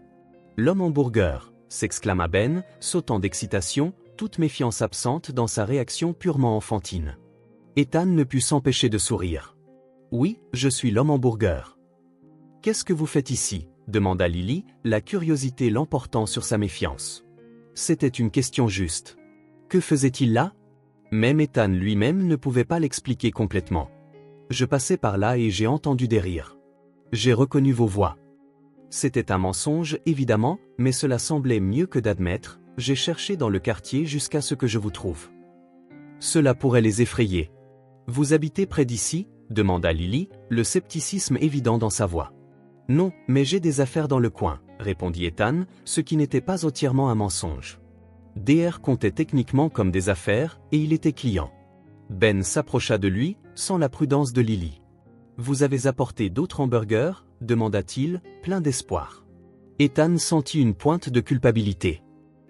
« L'homme hamburger !» s'exclama Ben, sautant d'excitation, toute méfiance absente dans sa réaction purement enfantine. Ethan ne put s'empêcher de sourire. « Oui, je suis l'homme hamburger. »« Qu'est-ce que vous faites ici ?» demanda Lily, la curiosité l'emportant sur sa méfiance. C'était une question juste. Que faisait-il là ? Même Ethan lui-même ne pouvait pas l'expliquer complètement. « Je passais par là et j'ai entendu des rires. J'ai reconnu vos voix. » C'était un mensonge, évidemment, mais cela semblait mieux que d'admettre. J'ai cherché dans le quartier jusqu'à ce que je vous trouve. Cela pourrait les effrayer. Vous habitez près d'ici ? demanda Lily, le scepticisme évident dans sa voix. Non, mais j'ai des affaires dans le coin, répondit Ethan, ce qui n'était pas entièrement un mensonge. DR comptait techniquement comme des affaires, et il était client. Ben s'approcha de lui, sans la prudence de Lily. Vous avez apporté d'autres hamburgers ? demanda-t-il, plein d'espoir. Ethan sentit une pointe de culpabilité.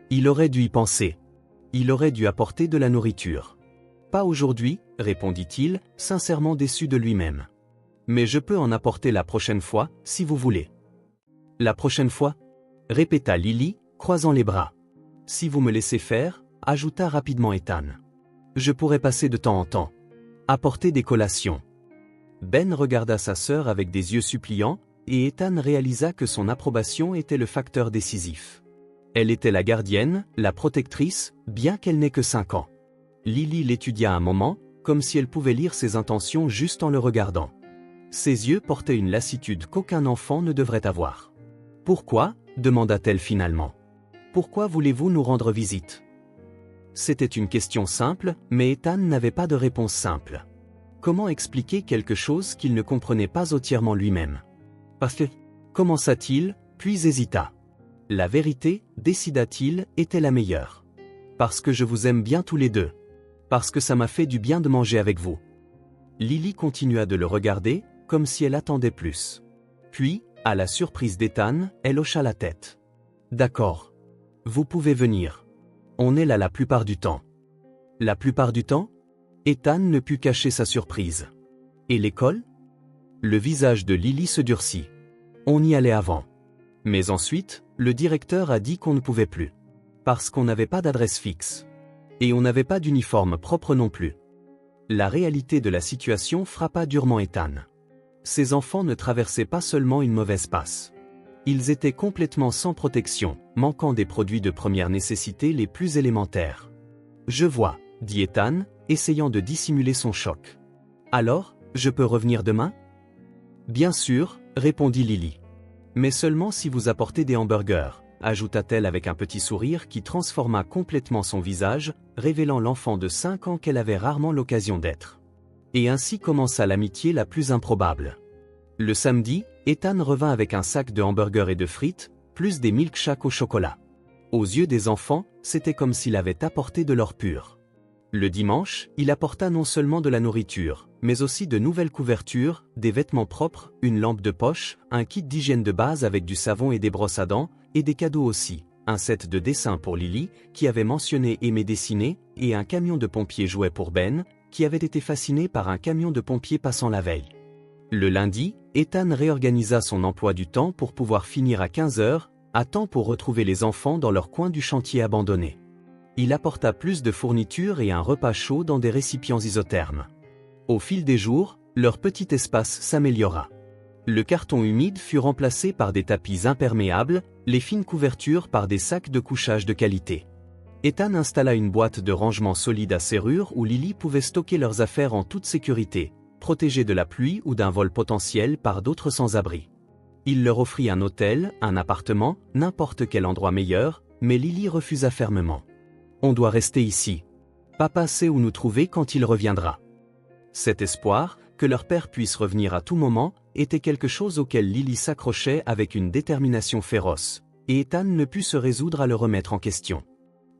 Il aurait dû y penser. Il aurait dû apporter de la nourriture. Pas aujourd'hui, répondit-il, sincèrement déçu de lui-même. Mais je peux en apporter la prochaine fois, si vous voulez. La prochaine fois ? répéta Lily, croisant les bras. Si vous me laissez faire, ajouta rapidement Ethan. Je pourrais passer de temps en temps. Apporter des collations. Ben regarda sa sœur avec des yeux suppliants, et Ethan réalisa que son approbation était le facteur décisif. Elle était la gardienne, la protectrice, bien qu'elle n'ait que 5 ans. Lily l'étudia un moment, comme si elle pouvait lire ses intentions juste en le regardant. Ses yeux portaient une lassitude qu'aucun enfant ne devrait avoir. « Pourquoi ?» demanda-t-elle finalement. « Pourquoi voulez-vous nous rendre visite ?» C'était une question simple, mais Ethan n'avait pas de réponse simple. Comment expliquer quelque chose qu'il ne comprenait pas entièrement lui-même ? Parce que, commença-t-il, puis hésita. La vérité, décida-t-il, était la meilleure. Parce que je vous aime bien tous les deux. Parce que ça m'a fait du bien de manger avec vous. Lily continua de le regarder, comme si elle attendait plus. Puis, à la surprise d'Ethan, elle hocha la tête. D'accord. Vous pouvez venir. On est là la plupart du temps. La plupart du temps ? Ethan ne put cacher sa surprise. Et l'école ? Le visage de Lily se durcit. On y allait avant. Mais ensuite, le directeur a dit qu'on ne pouvait plus. Parce qu'on n'avait pas d'adresse fixe. Et on n'avait pas d'uniforme propre non plus. La réalité de la situation frappa durement Ethan. Ces enfants ne traversaient pas seulement une mauvaise passe. Ils étaient complètement sans protection, manquant des produits de première nécessité les plus élémentaires. « Je vois », dit Ethan, essayant de dissimuler son choc. Alors, je peux revenir demain? Bien sûr, répondit Lily. Mais seulement si vous apportez des hamburgers, ajouta-t-elle avec un petit sourire qui transforma complètement son visage, révélant l'enfant de 5 ans qu'elle avait rarement l'occasion d'être. Et ainsi commença l'amitié la plus improbable. Le samedi, Ethan revint avec un sac de hamburgers et de frites, plus des milkshakes au chocolat. Aux yeux des enfants, c'était comme s'il avait apporté de l'or pur. Le dimanche, il apporta non seulement de la nourriture, mais aussi de nouvelles couvertures, des vêtements propres, une lampe de poche, un kit d'hygiène de base avec du savon et des brosses à dents, et des cadeaux aussi, un set de dessins pour Lily, qui avait mentionné aimer dessiner, et un camion de pompiers jouet pour Ben, qui avait été fasciné par un camion de pompiers passant la veille. Le lundi, Ethan réorganisa son emploi du temps pour pouvoir finir à 15 heures, à temps pour retrouver les enfants dans leur coin du chantier abandonné. Il apporta plus de fournitures et un repas chaud dans des récipients isothermes. Au fil des jours, leur petit espace s'améliora. Le carton humide fut remplacé par des tapis imperméables, les fines couvertures par des sacs de couchage de qualité. Ethan installa une boîte de rangement solide à serrure où Lily pouvait stocker leurs affaires en toute sécurité, protégées de la pluie ou d'un vol potentiel par d'autres sans-abri. Il leur offrit un hôtel, un appartement, n'importe quel endroit meilleur, mais Lily refusa fermement. On doit rester ici. Papa sait où nous trouver quand il reviendra. Cet espoir, que leur père puisse revenir à tout moment, était quelque chose auquel Lily s'accrochait avec une détermination féroce, et Ethan ne put se résoudre à le remettre en question.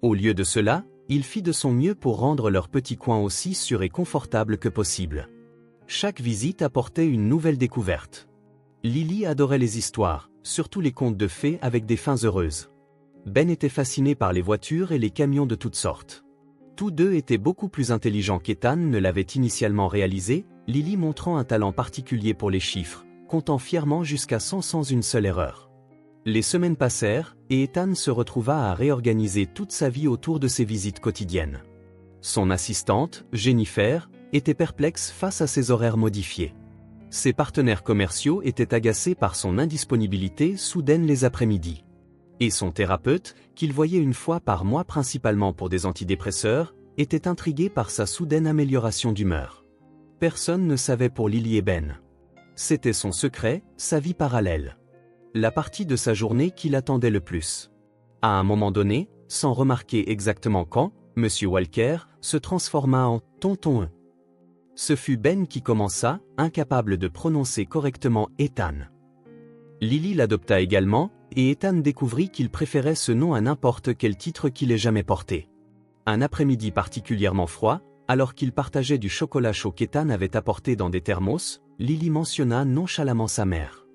Au lieu de cela, il fit de son mieux pour rendre leur petit coin aussi sûr et confortable que possible. Chaque visite apportait une nouvelle découverte. Lily adorait les histoires, surtout les contes de fées avec des fins heureuses. Ben était fasciné par les voitures et les camions de toutes sortes. Tous deux étaient beaucoup plus intelligents qu'Ethan ne l'avait initialement réalisé, Lily montrant un talent particulier pour les chiffres, comptant fièrement jusqu'à 100 sans une seule erreur. Les semaines passèrent, et Ethan se retrouva à réorganiser toute sa vie autour de ses visites quotidiennes. Son assistante, Jennifer, était perplexe face à ses horaires modifiés. Ses partenaires commerciaux étaient agacés par son indisponibilité soudaine les après-midi. Et son thérapeute, qu'il voyait une fois par mois principalement pour des antidépresseurs, était intrigué par sa soudaine amélioration d'humeur. Personne ne savait pour Lily et Ben. C'était son secret, sa vie parallèle. La partie de sa journée qui l'attendait le plus. À un moment donné, sans remarquer exactement quand, M. Walker se transforma en « tonton ». Ce fut Ben qui commença, incapable de prononcer correctement Ethan. Lily l'adopta également, et Ethan découvrit qu'il préférait ce nom à n'importe quel titre qu'il ait jamais porté. Un après-midi particulièrement froid, alors qu'il partageait du chocolat chaud qu'Ethan avait apporté dans des thermos, Lily mentionna nonchalamment sa mère.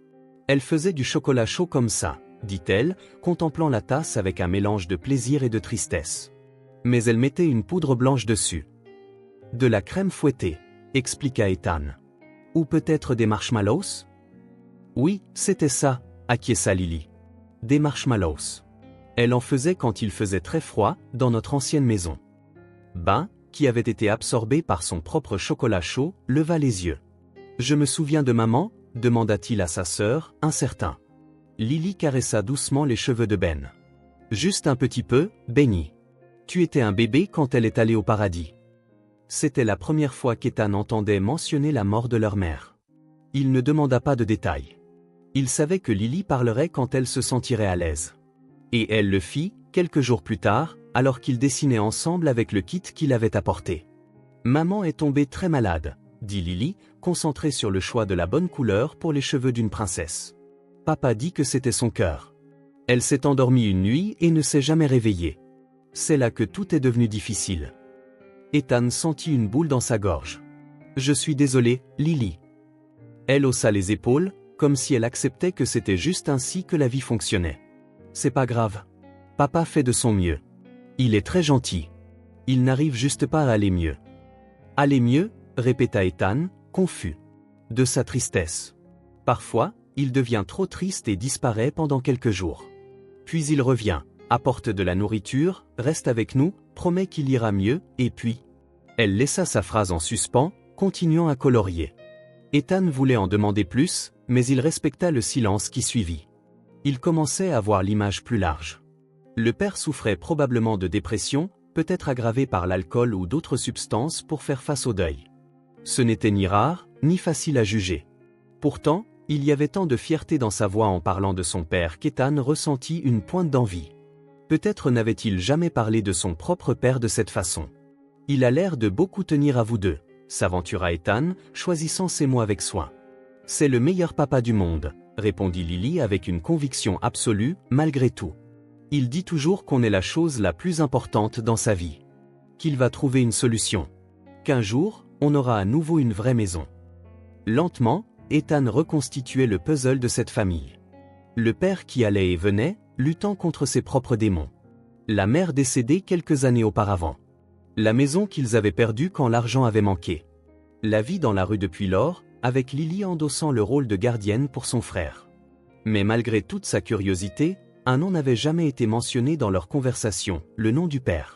Elle faisait du chocolat chaud comme ça, dit-elle, contemplant la tasse avec un mélange de plaisir et de tristesse. Mais elle mettait une poudre blanche dessus. De la crème fouettée, expliqua Ethan. Ou peut-être des marshmallows? Oui, c'était ça, acquiesça Lily. Des marshmallows. Elle en faisait quand il faisait très froid, dans notre ancienne maison. Ben, qui avait été absorbé par son propre chocolat chaud, leva les yeux. Je me souviens de maman, demanda-t-il à sa sœur, incertain. Lily caressa doucement les cheveux de Ben. Juste un petit peu, Benny. Tu étais un bébé quand elle est allée au paradis. C'était la première fois qu'Ethan entendait mentionner la mort de leur mère. Il ne demanda pas de détails. Il savait que Lily parlerait quand elle se sentirait à l'aise. Et elle le fit, quelques jours plus tard, alors qu'ils dessinaient ensemble avec le kit qu'il avait apporté. Maman est tombée très malade, dit Lily, concentrée sur le choix de la bonne couleur pour les cheveux d'une princesse. Papa dit que c'était son cœur. Elle s'est endormie une nuit et ne s'est jamais réveillée. C'est là que tout est devenu difficile. Ethan sentit une boule dans sa gorge. Je suis désolé, Lily. Elle haussa les épaules, comme si elle acceptait que c'était juste ainsi que la vie fonctionnait. C'est pas grave. Papa fait de son mieux. Il est très gentil. Il n'arrive juste pas à aller mieux. Aller mieux, répéta Ethan, confus. De sa tristesse. Parfois, il devient trop triste et disparaît pendant quelques jours. Puis il revient, apporte de la nourriture, reste avec nous, promet qu'il ira mieux, et puis... Elle laissa sa phrase en suspens, continuant à colorier. Ethan voulait en demander plus, mais il respecta le silence qui suivit. Il commençait à voir l'image plus large. Le père souffrait probablement de dépression, peut-être aggravée par l'alcool ou d'autres substances pour faire face au deuil. Ce n'était ni rare, ni facile à juger. Pourtant, il y avait tant de fierté dans sa voix en parlant de son père qu'Ethan ressentit une pointe d'envie. Peut-être n'avait-il jamais parlé de son propre père de cette façon. Il a l'air de beaucoup tenir à vous deux, s'aventura Ethan, choisissant ses mots avec soin. C'est le meilleur papa du monde, répondit Lily avec une conviction absolue, malgré tout. Il dit toujours qu'on est la chose la plus importante dans sa vie. Qu'il va trouver une solution. Qu'un jour, on aura à nouveau une vraie maison. Lentement, Ethan reconstituait le puzzle de cette famille. Le père qui allait et venait, luttant contre ses propres démons. La mère décédée quelques années auparavant. La maison qu'ils avaient perdue quand l'argent avait manqué. La vie dans la rue depuis lors, avec Lily endossant le rôle de gardienne pour son frère. Mais malgré toute sa curiosité, un nom n'avait jamais été mentionné dans leur conversation, le nom du père.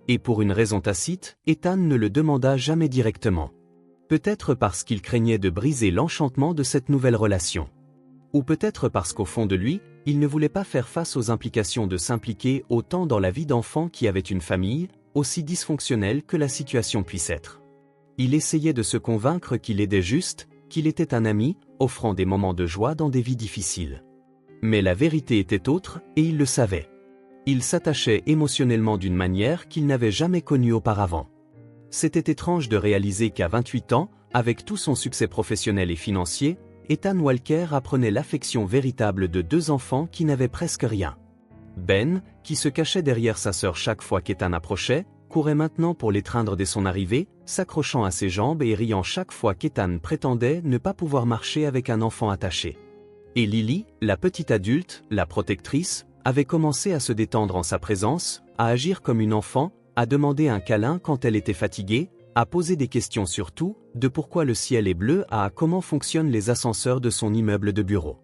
Et pour une raison tacite, Ethan ne le demanda jamais directement. Peut-être parce qu'il craignait de briser l'enchantement de cette nouvelle relation. Ou peut-être parce qu'au fond de lui, il ne voulait pas faire face aux implications de s'impliquer autant dans la vie d'enfant qui avait une famille, aussi dysfonctionnelle que la situation puisse être. Il essayait de se convaincre qu'il aidait juste, qu'il était un ami, offrant des moments de joie dans des vies difficiles. Mais la vérité était autre, et il le savait. Il s'attachait émotionnellement d'une manière qu'il n'avait jamais connue auparavant. C'était étrange de réaliser qu'à 28 ans, avec tout son succès professionnel et financier, Ethan Walker apprenait l'affection véritable de deux enfants qui n'avaient presque rien. Ben, qui se cachait derrière sa sœur chaque fois qu'Ethan approchait, courait maintenant pour l'étreindre dès son arrivée, s'accrochant à ses jambes et riant chaque fois qu'Ethan prétendait ne pas pouvoir marcher avec un enfant attaché. Et Lily, la petite adulte, la protectrice, avait commencé à se détendre en sa présence, à agir comme une enfant, à demander un câlin quand elle était fatiguée, à poser des questions sur tout, de pourquoi le ciel est bleu à comment fonctionnent les ascenseurs de son immeuble de bureau.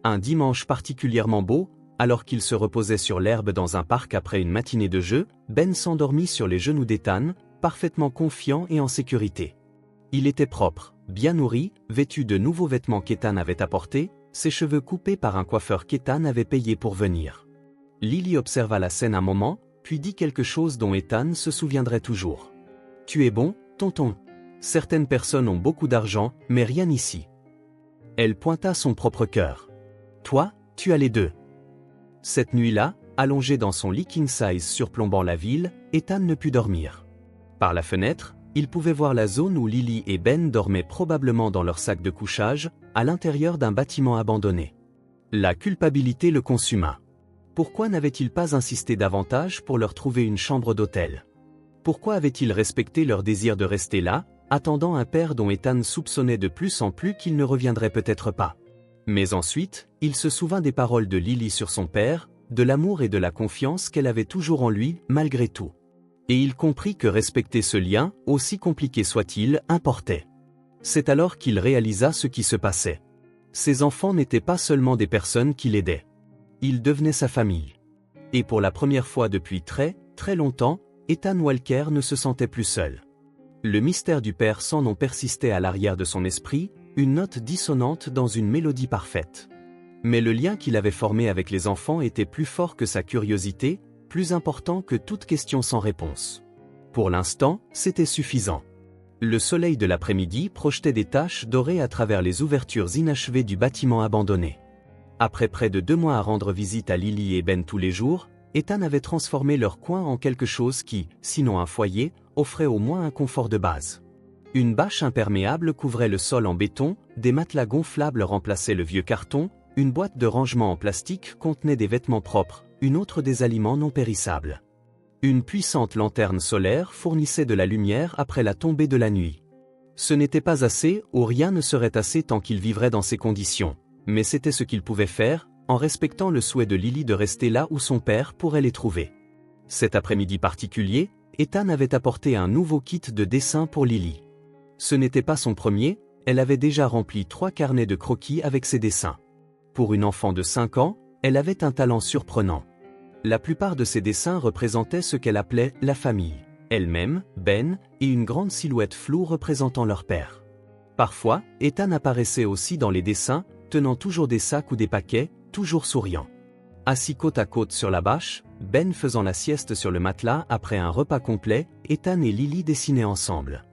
Un dimanche particulièrement beau, alors qu'il se reposait sur l'herbe dans un parc après une matinée de jeu, Ben s'endormit sur les genoux d'Ethan, parfaitement confiant et en sécurité. Il était propre, bien nourri, vêtu de nouveaux vêtements qu'Ethan avait apportés, ses cheveux coupés par un coiffeur qu'Ethan avait payé pour venir. Lily observa la scène un moment, puis dit quelque chose dont Ethan se souviendrait toujours. « Tu es bon, tonton. Certaines personnes ont beaucoup d'argent, mais rien ici. » Elle pointa son propre cœur. « Toi, tu as les deux. » Cette nuit-là, allongé dans son lit king size surplombant la ville, Ethan ne put dormir. Par la fenêtre, il pouvait voir la zone où Lily et Ben dormaient probablement dans leur sac de couchage, à l'intérieur d'un bâtiment abandonné. La culpabilité le consuma. Pourquoi n'avait-il pas insisté davantage pour leur trouver une chambre d'hôtel? Pourquoi avait-il respecté leur désir de rester là, attendant un père dont Ethan soupçonnait de plus en plus qu'il ne reviendrait peut-être pas? Mais ensuite, il se souvint des paroles de Lily sur son père, de l'amour et de la confiance qu'elle avait toujours en lui, malgré tout. Et il comprit que respecter ce lien, aussi compliqué soit-il, importait. C'est alors qu'il réalisa ce qui se passait. Ses enfants n'étaient pas seulement des personnes qui l'aidaient. Ils devenaient sa famille. Et pour la première fois depuis très, très longtemps, Ethan Walker ne se sentait plus seul. Le mystère du père sans nom persistait à l'arrière de son esprit, une note dissonante dans une mélodie parfaite. Mais le lien qu'il avait formé avec les enfants était plus fort que sa curiosité, plus important que toute question sans réponse. Pour l'instant, c'était suffisant. Le soleil de l'après-midi projetait des taches dorées à travers les ouvertures inachevées du bâtiment abandonné. Après près de 2 mois à rendre visite à Lily et Ben tous les jours, Ethan avait transformé leur coin en quelque chose qui, sinon un foyer, offrait au moins un confort de base. Une bâche imperméable couvrait le sol en béton, des matelas gonflables remplaçaient le vieux carton, une boîte de rangement en plastique contenait des vêtements propres, une autre des aliments non périssables. Une puissante lanterne solaire fournissait de la lumière après la tombée de la nuit. Ce n'était pas assez, ou rien ne serait assez tant qu'il vivrait dans ces conditions, mais c'était ce qu'il pouvait faire, en respectant le souhait de Lily de rester là où son père pourrait les trouver. Cet après-midi particulier, Ethan avait apporté un nouveau kit de dessin pour Lily. Ce n'était pas son premier, elle avait déjà rempli 3 carnets de croquis avec ses dessins. Pour une enfant de 5 ans, elle avait un talent surprenant. La plupart de ses dessins représentaient ce qu'elle appelait la famille, elle-même, Ben, et une grande silhouette floue représentant leur père. Parfois, Ethan apparaissait aussi dans les dessins, tenant toujours des sacs ou des paquets, toujours souriant. Assis côte à côte sur la bâche, Ben faisant la sieste sur le matelas après un repas complet, Ethan et Lily dessinaient ensemble.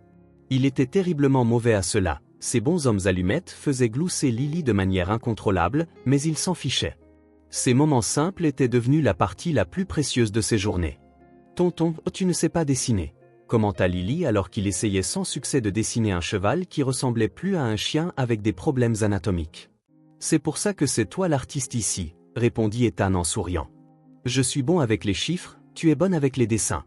Il était terriblement mauvais à cela. Ces bonshommes allumettes faisaient glousser Lily de manière incontrôlable, mais il s'en fichait. Ces moments simples étaient devenus la partie la plus précieuse de ses journées. « Tonton, tu ne sais pas dessiner », commenta Lily alors qu'il essayait sans succès de dessiner un cheval qui ressemblait plus à un chien avec des problèmes anatomiques. « C'est pour ça que c'est toi l'artiste ici », répondit Ethan en souriant. « Je suis bon avec les chiffres, tu es bonne avec les dessins. »«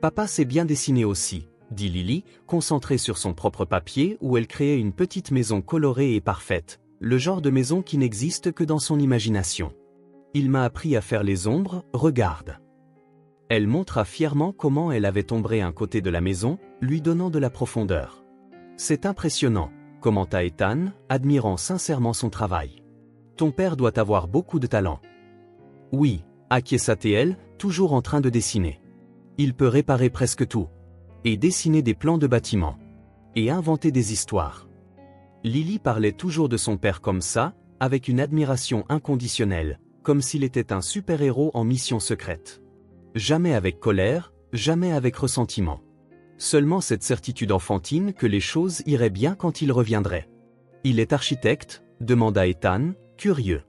Papa sait bien dessiner aussi », dit Lily, concentrée sur son propre papier où elle créait une petite maison colorée et parfaite, le genre de maison qui n'existe que dans son imagination. « Il m'a appris à faire les ombres, regarde. » Elle montra fièrement comment elle avait ombré un côté de la maison, lui donnant de la profondeur. « C'est impressionnant », commenta Ethan, admirant sincèrement son travail. « Ton père doit avoir beaucoup de talent. »« Oui, acquiesça-t-elle, toujours en train de dessiner. Il peut réparer presque tout. Et dessiner des plans de bâtiments. Et inventer des histoires. » Lily parlait toujours de son père comme ça, avec une admiration inconditionnelle, comme s'il était un super-héros en mission secrète. Jamais avec colère, jamais avec ressentiment. Seulement cette certitude enfantine que les choses iraient bien quand il reviendrait. « Il est architecte ?» demanda Ethan, curieux.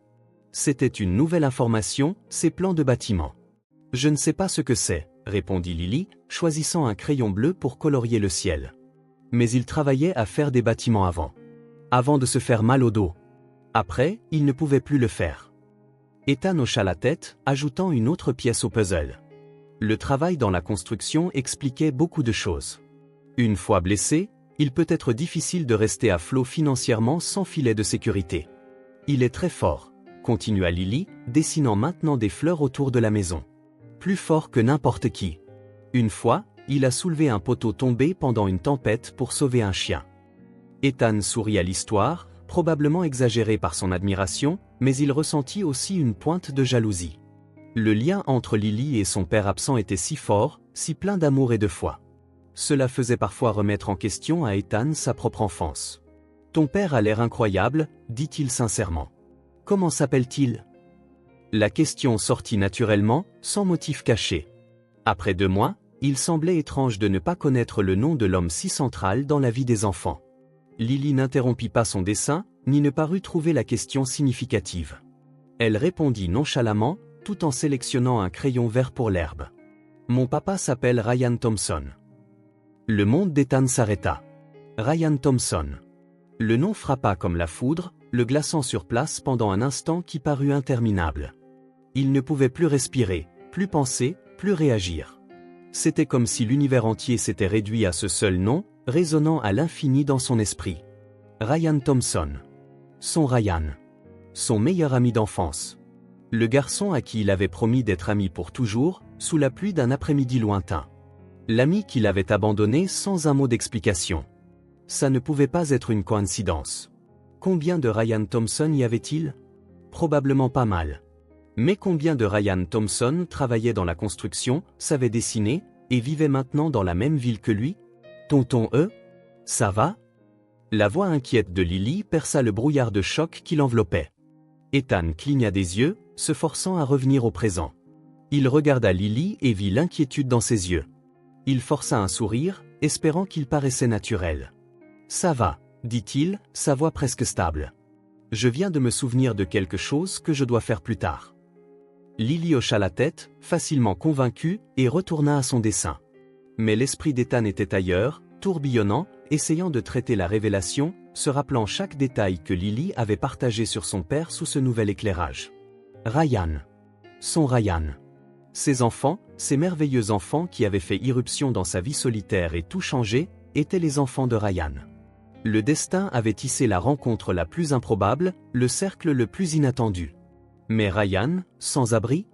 C'était une nouvelle information, ces plans de bâtiment. « Je ne sais pas ce que c'est, » répondit Lily, choisissant un crayon bleu pour colorier le ciel. Mais il travaillait à faire des bâtiments avant de se faire mal au dos. Après, il ne pouvait plus le faire. Ethan hocha la tête, ajoutant une autre pièce au puzzle. Le travail dans la construction expliquait beaucoup de choses. Une fois blessé, il peut être difficile de rester à flot financièrement sans filet de sécurité. Il est très fort, continua Lily, dessinant maintenant des fleurs autour de la maison. Plus fort que n'importe qui. Une fois, il a soulevé un poteau tombé pendant une tempête pour sauver un chien. Ethan sourit à l'histoire, probablement exagéré par son admiration, mais il ressentit aussi une pointe de jalousie. Le lien entre Lily et son père absent était si fort, si plein d'amour et de foi. Cela faisait parfois remettre en question à Ethan sa propre enfance. « Ton père a l'air incroyable, dit-il sincèrement. Comment s'appelle-t-il » La question sortit naturellement, sans motif caché. Après 2 mois, il semblait étrange de ne pas connaître le nom de l'homme si central dans la vie des enfants. Lily n'interrompit pas son dessin, ni ne parut trouver la question significative. Elle répondit nonchalamment, tout en sélectionnant un crayon vert pour l'herbe. « Mon papa s'appelle Ryan Thompson. » Le monde d'Ethan s'arrêta. Ryan Thompson. Le nom frappa comme la foudre, le glaçant sur place pendant un instant qui parut interminable. Il ne pouvait plus respirer, plus penser, plus réagir. C'était comme si l'univers entier s'était réduit à ce seul nom, résonnant à l'infini dans son esprit. Ryan Thompson. Son Ryan. Son meilleur ami d'enfance. Le garçon à qui il avait promis d'être ami pour toujours, sous la pluie d'un après-midi lointain. L'ami qu'il avait abandonné sans un mot d'explication. Ça ne pouvait pas être une coïncidence. Combien de Ryan Thompson y avait-il? Probablement pas mal. Mais combien de Ryan Thompson travaillaient dans la construction, savaient dessiner, et vivaient maintenant dans la même ville que lui? Tonton ça va? La voix inquiète de Lily perça le brouillard de choc qui l'enveloppait. Ethan cligna des yeux, se forçant à revenir au présent. Il regarda Lily et vit l'inquiétude dans ses yeux. Il força un sourire, espérant qu'il paraissait naturel. « Ça va, » dit-il, sa voix presque stable. « Je viens de me souvenir de quelque chose que je dois faire plus tard. » Lily hocha la tête, facilement convaincue, et retourna à son dessin. Mais l'esprit d'Ethan était ailleurs, tourbillonnant, essayant de traiter la révélation, se rappelant chaque détail que Lily avait partagé sur son père sous ce nouvel éclairage. Ryan. Son Ryan. Ses enfants, ces merveilleux enfants qui avaient fait irruption dans sa vie solitaire et tout changé, étaient les enfants de Ryan. Le destin avait tissé la rencontre la plus improbable, le cercle le plus inattendu. Mais Ryan, sans abri?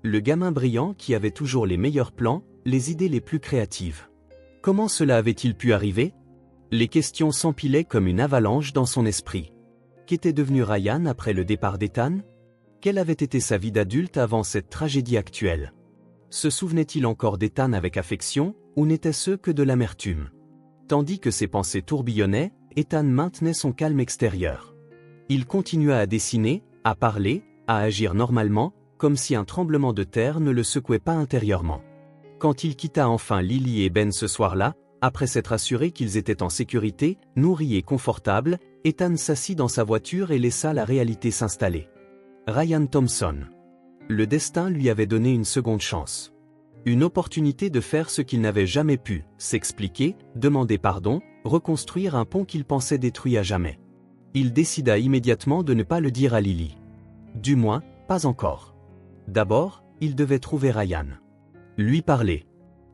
Le gamin brillant qui avait toujours les meilleurs plans, les idées les plus créatives. Comment cela avait-il pu arriver? Les questions s'empilaient comme une avalanche dans son esprit. Qu'était devenu Ryan après le départ d'Ethan? Quelle avait été sa vie d'adulte avant cette tragédie actuelle? Se souvenait-il encore d'Ethan avec affection, ou n'était-ce que de l'amertume? Tandis que ses pensées tourbillonnaient, Ethan maintenait son calme extérieur. Il continua à dessiner, à parler, à agir normalement, comme si un tremblement de terre ne le secouait pas intérieurement. Quand il quitta enfin Lily et Ben ce soir-là, Après s'être assuré qu'ils étaient en sécurité, nourris et confortables, Ethan s'assit dans sa voiture et laissa la réalité s'installer. Ryan Thompson. Le destin lui avait donné une seconde chance. Une opportunité de faire ce qu'il n'avait jamais pu, s'expliquer, demander pardon, reconstruire un pont qu'il pensait détruit à jamais. Il décida immédiatement de ne pas le dire à Lily. Du moins, pas encore. D'abord, il devait trouver Ryan. Lui parler.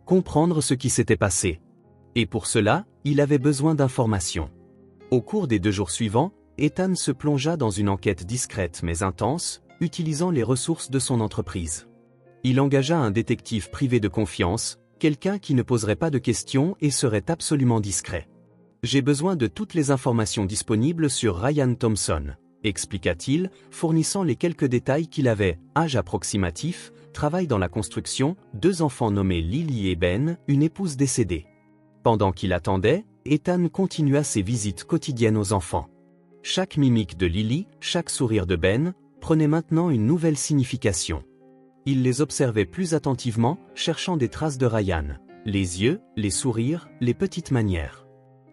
Comprendre ce qui s'était passé. Et pour cela, il avait besoin d'informations. Au cours des 2 jours suivants, Ethan se plongea dans une enquête discrète mais intense, utilisant les ressources de son entreprise. Il engagea un détective privé de confiance, quelqu'un qui ne poserait pas de questions et serait absolument discret. « J'ai besoin de toutes les informations disponibles sur Ryan Thompson », expliqua-t-il, fournissant les quelques détails qu'il avait, âge approximatif, travail dans la construction, 2 enfants nommés Lily et Ben, une épouse décédée. Pendant qu'il attendait, Ethan continua ses visites quotidiennes aux enfants. Chaque mimique de Lily, chaque sourire de Ben, prenait maintenant une nouvelle signification. Il les observait plus attentivement, cherchant des traces de Ryan, les yeux, les sourires, les petites manières.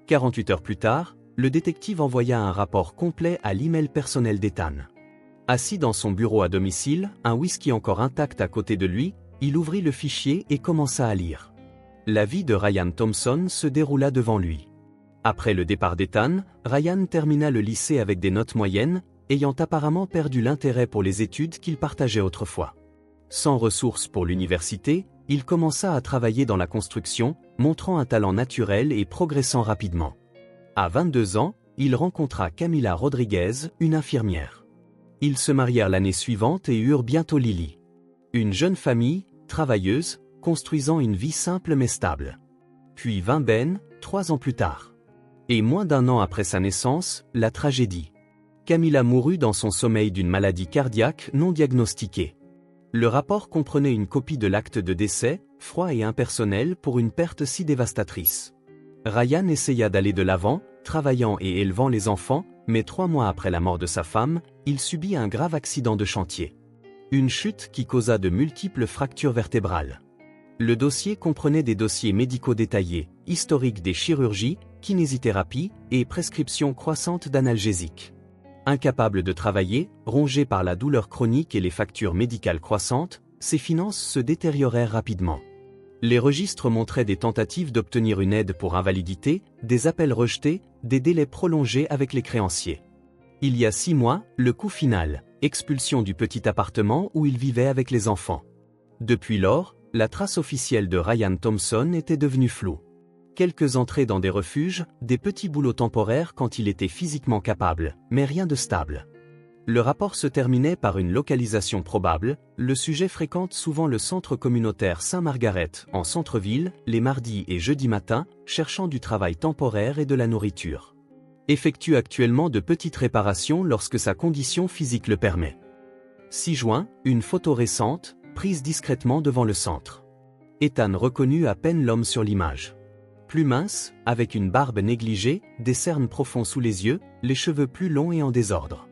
48 heures plus tard, le détective envoya un rapport complet à l'email personnel d'Ethan. Assis dans son bureau à domicile, un whisky encore intact à côté de lui, il ouvrit le fichier et commença à lire. La vie de Ryan Thompson se déroula devant lui. Après le départ d'Ethan, Ryan termina le lycée avec des notes moyennes, ayant apparemment perdu l'intérêt pour les études qu'il partageait autrefois. Sans ressources pour l'université, il commença à travailler dans la construction, montrant un talent naturel et progressant rapidement. À 22 ans, il rencontra Camila Rodriguez, une infirmière. Ils se marièrent l'année suivante et eurent bientôt Lily. Une jeune famille, travailleuse, construisant une vie simple mais stable. Puis vint Ben, 3 ans plus tard. Et moins d'1 an après sa naissance, la tragédie. Camila mourut dans son sommeil d'une maladie cardiaque non diagnostiquée. Le rapport comprenait une copie de l'acte de décès, froid et impersonnel pour une perte si dévastatrice. Ryan essaya d'aller de l'avant, travaillant et élevant les enfants, mais 3 mois après la mort de sa femme, il subit un grave accident de chantier. Une chute qui causa de multiples fractures vertébrales. Le dossier comprenait des dossiers médicaux détaillés, historiques des chirurgies, kinésithérapie et prescriptions croissantes d'analgésiques. Incapable de travailler, rongé par la douleur chronique et les factures médicales croissantes, ses finances se détériorèrent rapidement. Les registres montraient des tentatives d'obtenir une aide pour invalidité, des appels rejetés, des délais prolongés avec les créanciers. Il y a 6 mois, le coup final, expulsion du petit appartement où il vivait avec les enfants. Depuis lors, la trace officielle de Ryan Thompson était devenue floue. Quelques entrées dans des refuges, des petits boulots temporaires quand il était physiquement capable, mais rien de stable. Le rapport se terminait par une localisation probable. Le sujet fréquente souvent le centre communautaire Saint-Margaret, en centre-ville, les mardis et jeudis matins, cherchant du travail temporaire et de la nourriture. Effectue actuellement de petites réparations lorsque sa condition physique le permet. 6 juin, une photo récente, prise discrètement devant le centre. Ethan reconnut à peine l'homme sur l'image. Plus mince, avec une barbe négligée, des cernes profonds sous les yeux, les cheveux plus longs et en désordre.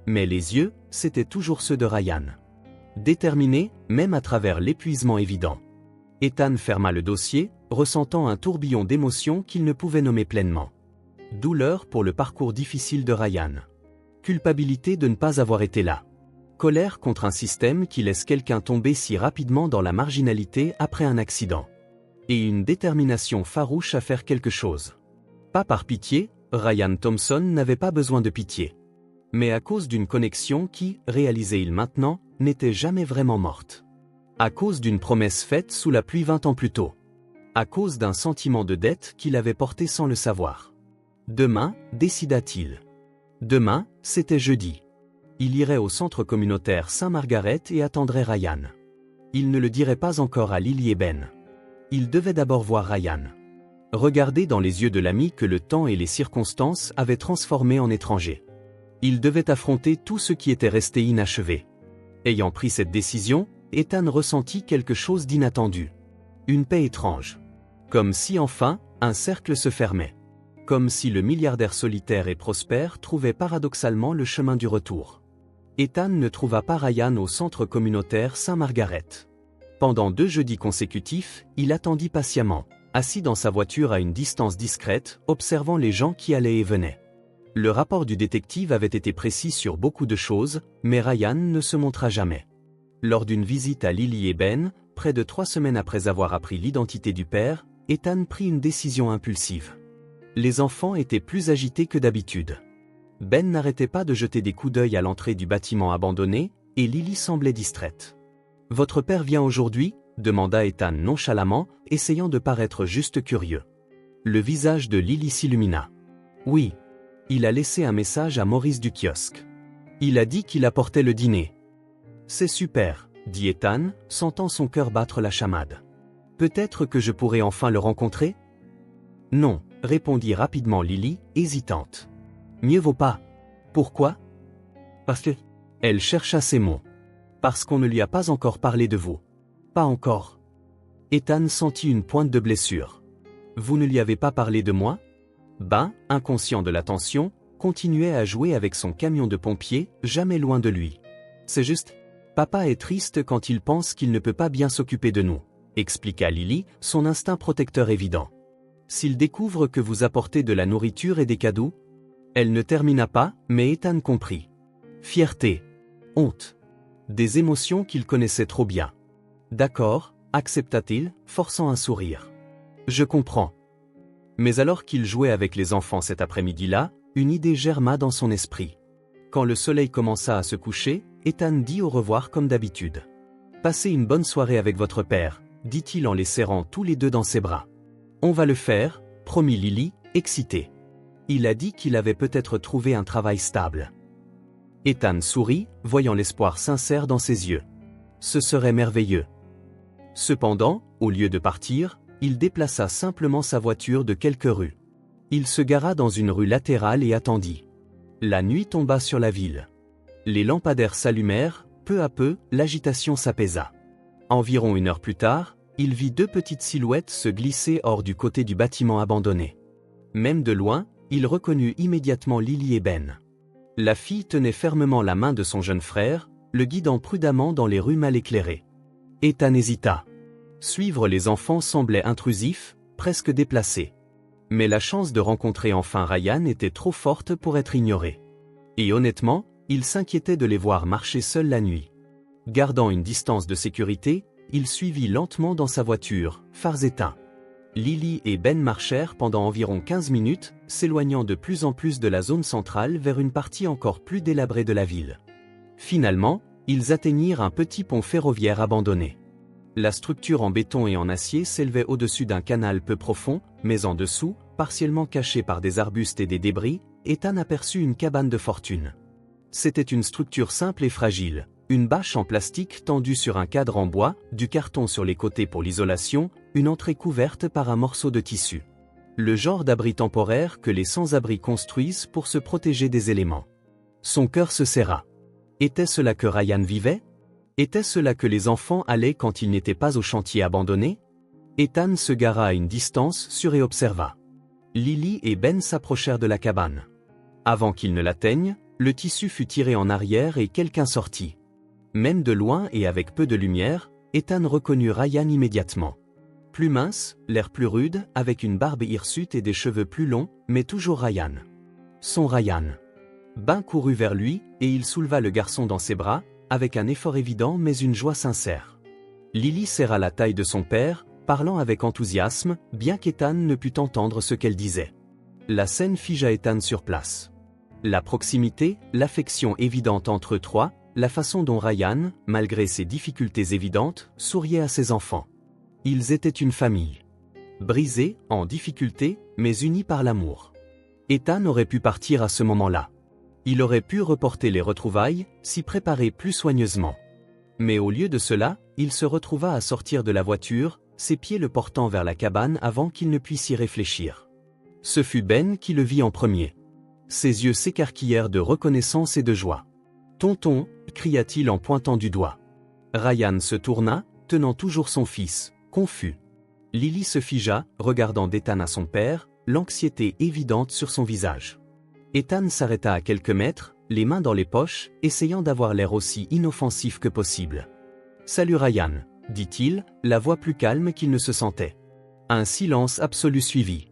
Mais les yeux, c'étaient toujours ceux de Ryan. Déterminé, même à travers l'épuisement évident. Ethan ferma le dossier, ressentant un tourbillon d'émotions qu'il ne pouvait nommer pleinement. Douleur pour le parcours difficile de Ryan. Culpabilité de ne pas avoir été là. Colère contre un système qui laisse quelqu'un tomber si rapidement dans la marginalité après un accident. Et une détermination farouche à faire quelque chose. Pas par pitié, Ryan Thompson n'avait pas besoin de pitié. Mais à cause d'une connexion qui, réalisait-il maintenant, n'était jamais vraiment morte. À cause d'une promesse faite sous la pluie 20 ans plus tôt. À cause d'un sentiment de dette qu'il avait porté sans le savoir. Demain, décida-t-il. Demain, c'était jeudi. Il irait au centre communautaire Saint-Margaret et attendrait Ryan. Il ne le dirait pas encore à Lily et Ben. Il devait d'abord voir Ryan. Regarder dans les yeux de l'ami que le temps et les circonstances avaient transformé en étranger. Il devait affronter tout ce qui était resté inachevé. Ayant pris cette décision, Ethan ressentit quelque chose d'inattendu. Une paix étrange. Comme si enfin, un cercle se fermait. Comme si le milliardaire solitaire et prospère trouvait paradoxalement le chemin du retour. Ethan ne trouva pas Ryan au centre communautaire Saint-Margaret. Pendant 2 jeudis consécutifs, il attendit patiemment. assis dans sa voiture à une distance discrète, observant les gens qui allaient et venaient. Le rapport du détective avait été précis sur beaucoup de choses, mais Ryan ne se montra jamais. Lors d'une visite à Lily et Ben, près de 3 semaines après avoir appris l'identité du père, Ethan prit une décision impulsive. Les enfants étaient plus agités que d'habitude. Ben n'arrêtait pas de jeter des coups d'œil à l'entrée du bâtiment abandonné, et Lily semblait distraite. « Votre père vient aujourd'hui » demanda Ethan nonchalamment, essayant de paraître juste curieux. Le visage de Lily s'illumina. « Oui. Il a laissé un message à Maurice du kiosque. Il a dit qu'il apportait le dîner. »« C'est super, » dit Ethan, sentant son cœur battre la chamade. « Peut-être que je pourrai enfin le rencontrer ?»« Non, » répondit rapidement Lily, hésitante. « Mieux vaut pas. »« Pourquoi ?»« Parce que... » Elle chercha ses mots. « Parce qu'on ne lui a pas encore parlé de vous. »« Pas encore. » Ethan sentit une pointe de blessure. « Vous ne lui avez pas parlé de moi ?» Ben, inconscient de la tension, continuait à jouer avec son camion de pompier, jamais loin de lui. « C'est juste, papa est triste quand il pense qu'il ne peut pas bien s'occuper de nous, » expliqua Lily, son instinct protecteur évident. « S'il découvre que vous apportez de la nourriture et des cadeaux ?» Elle ne termina pas, mais Ethan comprit. Fierté. Honte. Des émotions qu'il connaissait trop bien. « D'accord, » accepta-t-il, forçant un sourire. « Je comprends. » Mais alors qu'il jouait avec les enfants cet après-midi-là, une idée germa dans son esprit. Quand le soleil commença à se coucher, Ethan dit au revoir comme d'habitude. « Passez une bonne soirée avec votre père, » dit-il en les serrant tous les deux dans ses bras. « On va le faire, » promit Lily, excitée. Il a dit qu'il avait peut-être trouvé un travail stable. Ethan sourit, voyant l'espoir sincère dans ses yeux. Ce serait merveilleux. Cependant, au lieu de partir, il déplaça simplement sa voiture de quelques rues. Il se gara dans une rue latérale et attendit. La nuit tomba sur la ville. Les lampadaires s'allumèrent, peu à peu, l'agitation s'apaisa. Environ 1 heure plus tard, il vit 2 petites silhouettes se glisser hors du côté du bâtiment abandonné. Même de loin, il reconnut immédiatement Lily et Ben. La fille tenait fermement la main de son jeune frère, le guidant prudemment dans les rues mal éclairées. Ethan hésita. Suivre les enfants semblait intrusif, presque déplacé. Mais la chance de rencontrer enfin Ryan était trop forte pour être ignorée. Et honnêtement, il s'inquiétait de les voir marcher seuls la nuit. Gardant une distance de sécurité, il suivit lentement dans sa voiture, phares éteints. Lily et Ben marchèrent pendant environ 15 minutes, s'éloignant de plus en plus de la zone centrale vers une partie encore plus délabrée de la ville. Finalement, ils atteignirent un petit pont ferroviaire abandonné. La structure en béton et en acier s'élevait au-dessus d'un canal peu profond, mais en dessous, partiellement caché par des arbustes et des débris, Ethan aperçut une cabane de fortune. C'était une structure simple et fragile. Une bâche en plastique tendue sur un cadre en bois, du carton sur les côtés pour l'isolation, une entrée couverte par un morceau de tissu. Le genre d'abri temporaire que les sans-abri construisent pour se protéger des éléments. Son cœur se serra. Était-ce là que Ryan vivait? Était-ce là que les enfants allaient quand ils n'étaient pas au chantier abandonné? Ethan se gara à une distance sûre et observa. Lily et Ben s'approchèrent de la cabane. Avant qu'ils ne l'atteignent, le tissu fut tiré en arrière et quelqu'un sortit. Même de loin et avec peu de lumière, Ethan reconnut Ryan immédiatement. Plus mince, l'air plus rude, avec une barbe hirsute et des cheveux plus longs, mais toujours Ryan. Son Ryan. Ben courut vers lui, et il souleva le garçon dans ses bras, avec un effort évident mais une joie sincère. Lily serra la taille de son père, parlant avec enthousiasme, bien qu'Ethan ne pût entendre ce qu'elle disait. La scène figea Ethan sur place. La proximité, l'affection évidente entre eux trois, la façon dont Ryan, malgré ses difficultés évidentes, souriait à ses enfants. Ils étaient une famille. Brisée, en difficulté, mais unie par l'amour. Ethan aurait pu partir à ce moment-là. Il aurait pu reporter les retrouvailles, s'y préparer plus soigneusement. Mais au lieu de cela, il se retrouva à sortir de la voiture, ses pieds le portant vers la cabane avant qu'il ne puisse y réfléchir. Ce fut Ben qui le vit en premier. Ses yeux s'écarquillèrent de reconnaissance et de joie. « Tonton » cria-t-il en pointant du doigt. Ryan se tourna, tenant toujours son fils, confus. Lily se figea, regardant d'Ethan à son père, l'anxiété évidente sur son visage. Ethan s'arrêta à quelques mètres, les mains dans les poches, essayant d'avoir l'air aussi inoffensif que possible. « Salut Ryan » dit-il, la voix plus calme qu'il ne se sentait. Un silence absolu suivit.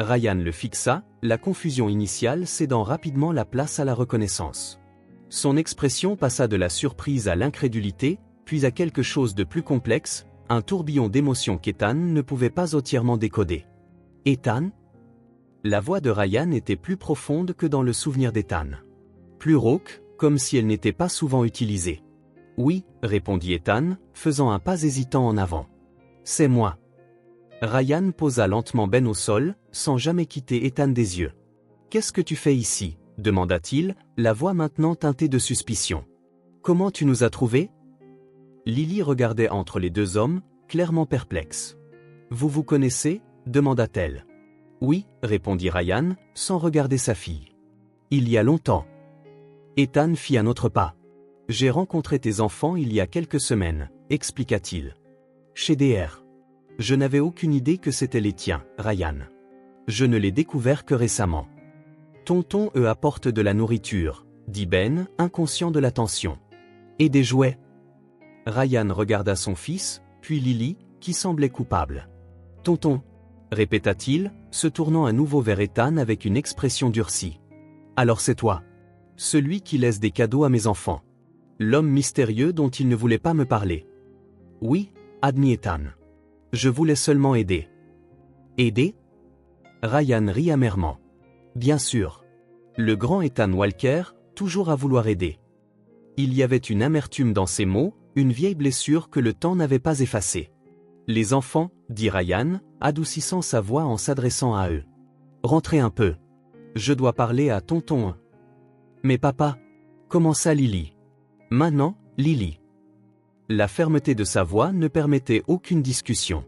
Ryan le fixa, la confusion initiale cédant rapidement la place à la reconnaissance. Son expression passa de la surprise à l'incrédulité, puis à quelque chose de plus complexe, un tourbillon d'émotions qu'Ethan ne pouvait pas entièrement décoder. Ethan ? La voix de Ryan était plus profonde que dans le souvenir d'Ethan. Plus rauque, comme si elle n'était pas souvent utilisée. Oui, répondit Ethan, faisant un pas hésitant en avant. C'est moi. Ryan posa lentement Ben au sol, sans jamais quitter Ethan des yeux. Qu'est-ce que tu fais ici ? Demanda-t-il, la voix maintenant teintée de suspicion. Comment tu nous as trouvés ? Lily regardait entre les deux hommes, clairement perplexe. Vous vous connaissez ? Demanda-t-elle. Oui, répondit Ryan, sans regarder sa fille. Il y a longtemps. Ethan fit un autre pas. J'ai rencontré tes enfants il y a quelques semaines, expliqua-t-il. Chez DR. Je n'avais aucune idée que c'étaient les tiens, Ryan. Je ne l'ai découvert que récemment. Tonton apporte de la nourriture, dit Ben, inconscient de la tension. Et des jouets. Ryan regarda son fils, puis Lily, qui semblait coupable. Tonton, répéta-t-il, se tournant à nouveau vers Ethan avec une expression durcie. Alors c'est toi. Celui qui laisse des cadeaux à mes enfants. L'homme mystérieux dont il ne voulait pas me parler. Oui, admit Ethan. Je voulais seulement aider. Aider ? Ryan rit amèrement. Bien sûr. Le grand Ethan Walker, toujours à vouloir aider. Il y avait une amertume dans ses mots, une vieille blessure que le temps n'avait pas effacée. Les enfants, dit Ryan, adoucissant sa voix en s'adressant à eux. Rentrez un peu. Je dois parler à tonton. Mais papa, commença Lily. Maintenant, Lily. La fermeté de sa voix ne permettait aucune discussion.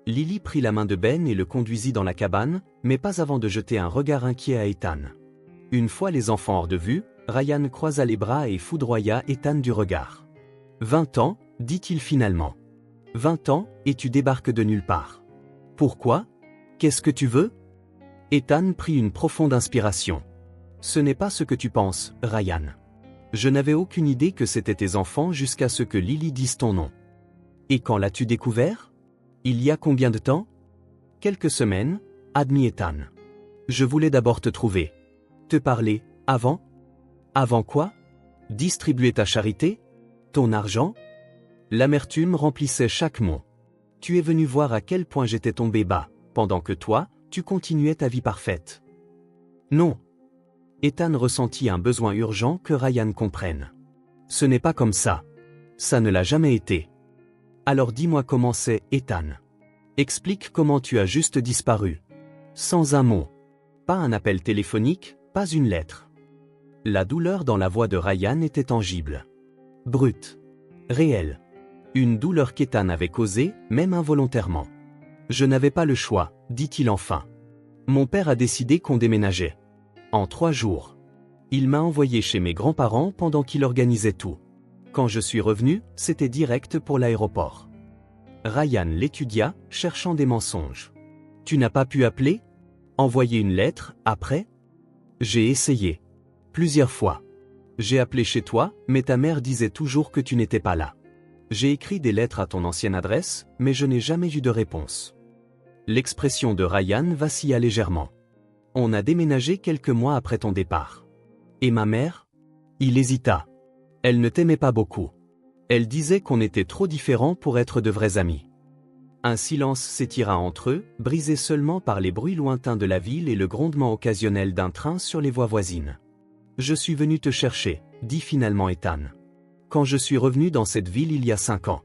Lily prit la main de Ben et le conduisit dans la cabane, mais pas avant de jeter un regard inquiet à Ethan. Une fois les enfants hors de vue, Ryan croisa les bras et foudroya Ethan du regard. 20 ans, dit-il finalement. 20 ans, et tu débarques de nulle part. Pourquoi ? Qu'est-ce que tu veux ? Ethan prit une profonde inspiration. Ce n'est pas ce que tu penses, Ryan. Je n'avais aucune idée que c'étaient tes enfants jusqu'à ce que Lily dise ton nom. Et quand l'as-tu découvert ? Il y a combien de temps ? Quelques semaines, admit Ethan. Je voulais d'abord te trouver. Te parler, avant ? Avant quoi ? Distribuer ta charité ? Ton argent ? L'amertume remplissait chaque mot. Tu es venu voir à quel point j'étais tombé bas, pendant que toi, tu continuais ta vie parfaite. Non. Ethan ressentit un besoin urgent que Ryan comprenne. Ce n'est pas comme ça. Ça ne l'a jamais été. Alors dis-moi comment c'est, Ethan. Explique comment tu as juste disparu. Sans un mot. Pas un appel téléphonique, pas une lettre. La douleur dans la voix de Ryan était tangible. Brute. Réelle. Une douleur qu'Ethan avait causée, même involontairement. Je n'avais pas le choix, dit-il enfin. Mon père a décidé qu'on déménageait. En 3 jours. Il m'a envoyé chez mes grands-parents pendant qu'il organisait tout. Quand je suis revenu, c'était direct pour l'aéroport. Ryan l'étudia, cherchant des mensonges. Tu n'as pas pu appeler ? Envoyer une lettre, après ? J'ai essayé. Plusieurs fois. J'ai appelé chez toi, mais ta mère disait toujours que tu n'étais pas là. J'ai écrit des lettres à ton ancienne adresse, mais je n'ai jamais eu de réponse. L'expression de Ryan vacilla légèrement. On a déménagé quelques mois après ton départ. Et ma mère ? Il hésita. Elle ne t'aimait pas beaucoup. Elle disait qu'on était trop différents pour être de vrais amis. Un silence s'étira entre eux, brisé seulement par les bruits lointains de la ville et le grondement occasionnel d'un train sur les voies voisines. Je suis venu te chercher, dit finalement Ethan. Quand je suis revenu dans cette ville il y a 5 ans.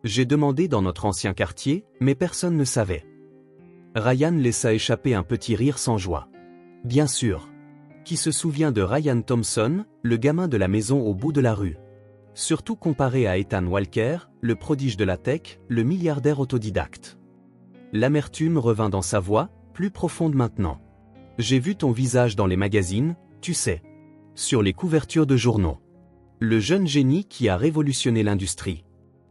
J'ai demandé dans notre ancien quartier, mais personne ne savait. Ryan laissa échapper un petit rire sans joie. Bien sûr. Qui se souvient de Ryan Thompson, le gamin de la maison au bout de la rue? Surtout comparé à Ethan Walker, le prodige de la tech, le milliardaire autodidacte. L'amertume revint dans sa voix, plus profonde maintenant. J'ai vu ton visage dans les magazines, tu sais. Sur les couvertures de journaux. Le jeune génie qui a révolutionné l'industrie.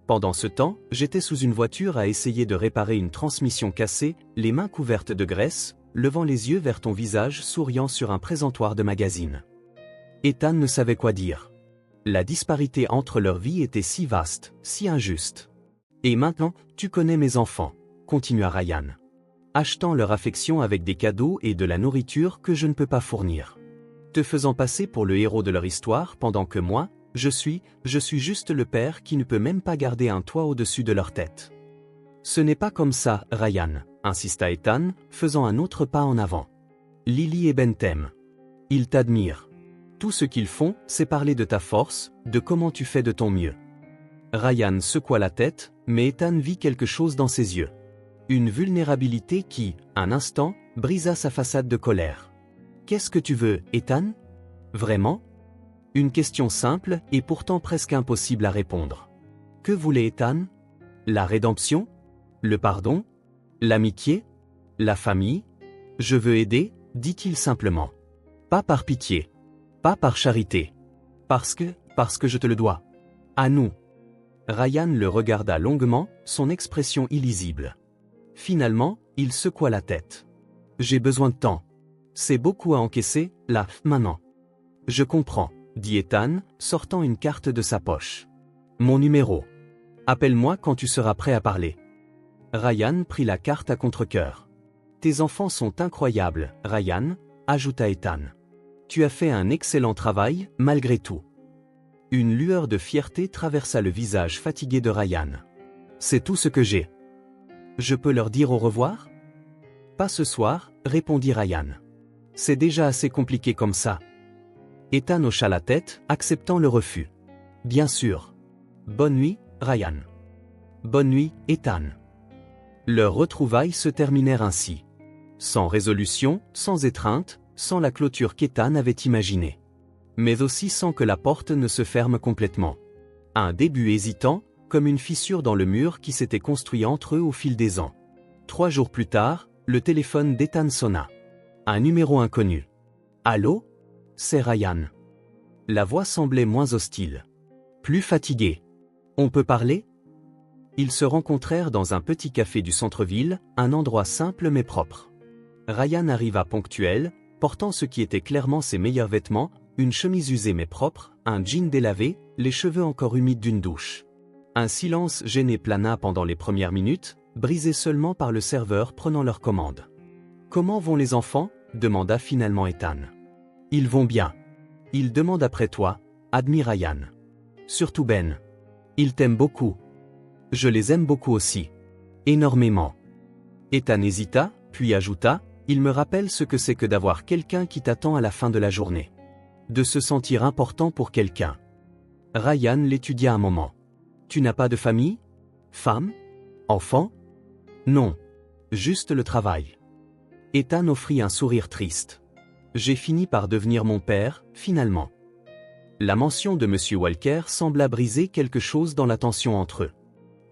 Pendant ce temps, j'étais sous une voiture à essayer de réparer une transmission cassée, les mains couvertes de graisse, levant les yeux vers ton visage souriant sur un présentoir de magazine. Ethan ne savait quoi dire. La disparité entre leurs vies était si vaste, si injuste. Et maintenant, tu connais mes enfants, continua Ryan. achetant leur affection avec des cadeaux et de la nourriture que je ne peux pas fournir. Te faisant passer pour le héros de leur histoire pendant que moi, je suis juste le père qui ne peut même pas garder un toit au-dessus de leur tête. Ce n'est pas comme ça, Ryan, insista Ethan, faisant un autre pas en avant. Lily et Ben t'aiment. Ils t'admirent. Tout ce qu'ils font, c'est parler de ta force, de comment tu fais de ton mieux. Ryan secoua la tête, mais Ethan vit quelque chose dans ses yeux. Une vulnérabilité qui, un instant, brisa sa façade de colère. Qu'est-ce que tu veux, Ethan? Vraiment? Une question simple et pourtant presque impossible à répondre. Que voulait Ethan? La rédemption? Le pardon? L'amitié? La famille? Je veux aider, dit-il simplement. Pas par pitié. Pas par charité. Parce que je te le dois. À nous. Ryan le regarda longuement, son expression illisible. Finalement, il secoua la tête. J'ai besoin de temps. C'est beaucoup à encaisser, là, maintenant. Je comprends, dit Ethan, sortant une carte de sa poche. Mon numéro. Appelle-moi quand tu seras prêt à parler. Ryan prit la carte à contre-cœur. Tes enfants sont incroyables, Ryan, ajouta Ethan. Tu as fait un excellent travail, malgré tout. Une lueur de fierté traversa le visage fatigué de Ryan. C'est tout ce que j'ai. Je peux leur dire au revoir? Pas ce soir, répondit Ryan. C'est déjà assez compliqué comme ça. Ethan hocha la tête, acceptant le refus. Bien sûr. Bonne nuit, Ryan. Bonne nuit, Ethan. Leurs retrouvailles se terminèrent ainsi. Sans résolution, sans étreinte, sans la clôture qu'Ethan avait imaginée. Mais aussi sans que la porte ne se ferme complètement. Un début hésitant, comme une fissure dans le mur qui s'était construit entre eux au fil des ans. 3 jours plus tard, le téléphone d'Ethan sonna. Un numéro inconnu. Allô? C'est Ryan. La voix semblait moins hostile. Plus fatiguée. On peut parler? Ils se rencontrèrent dans un petit café du centre-ville, un endroit simple mais propre. Ryan arriva ponctuel, portant ce qui était clairement ses meilleurs vêtements, une chemise usée mais propre, un jean délavé, les cheveux encore humides d'une douche. Un silence gêné plana pendant les premières minutes, brisé seulement par le serveur prenant leur commande. « Comment vont les enfants » demanda finalement Ethan. « Ils vont bien. Ils demandent après toi, » admit Ryan. « Surtout Ben. Ils t'aiment beaucoup. Je les aime beaucoup aussi. Énormément. » Ethan hésita, puis ajouta, « Il me rappelle ce que c'est que d'avoir quelqu'un qui t'attend à la fin de la journée. De se sentir important pour quelqu'un. » Ryan l'étudia un moment. « Tu n'as pas de famille? Femme? Enfant? » Non. Juste le travail. Ethan offrit un sourire triste. « J'ai fini par devenir mon père, finalement. » La mention de M. Walker sembla briser quelque chose dans la tension entre eux.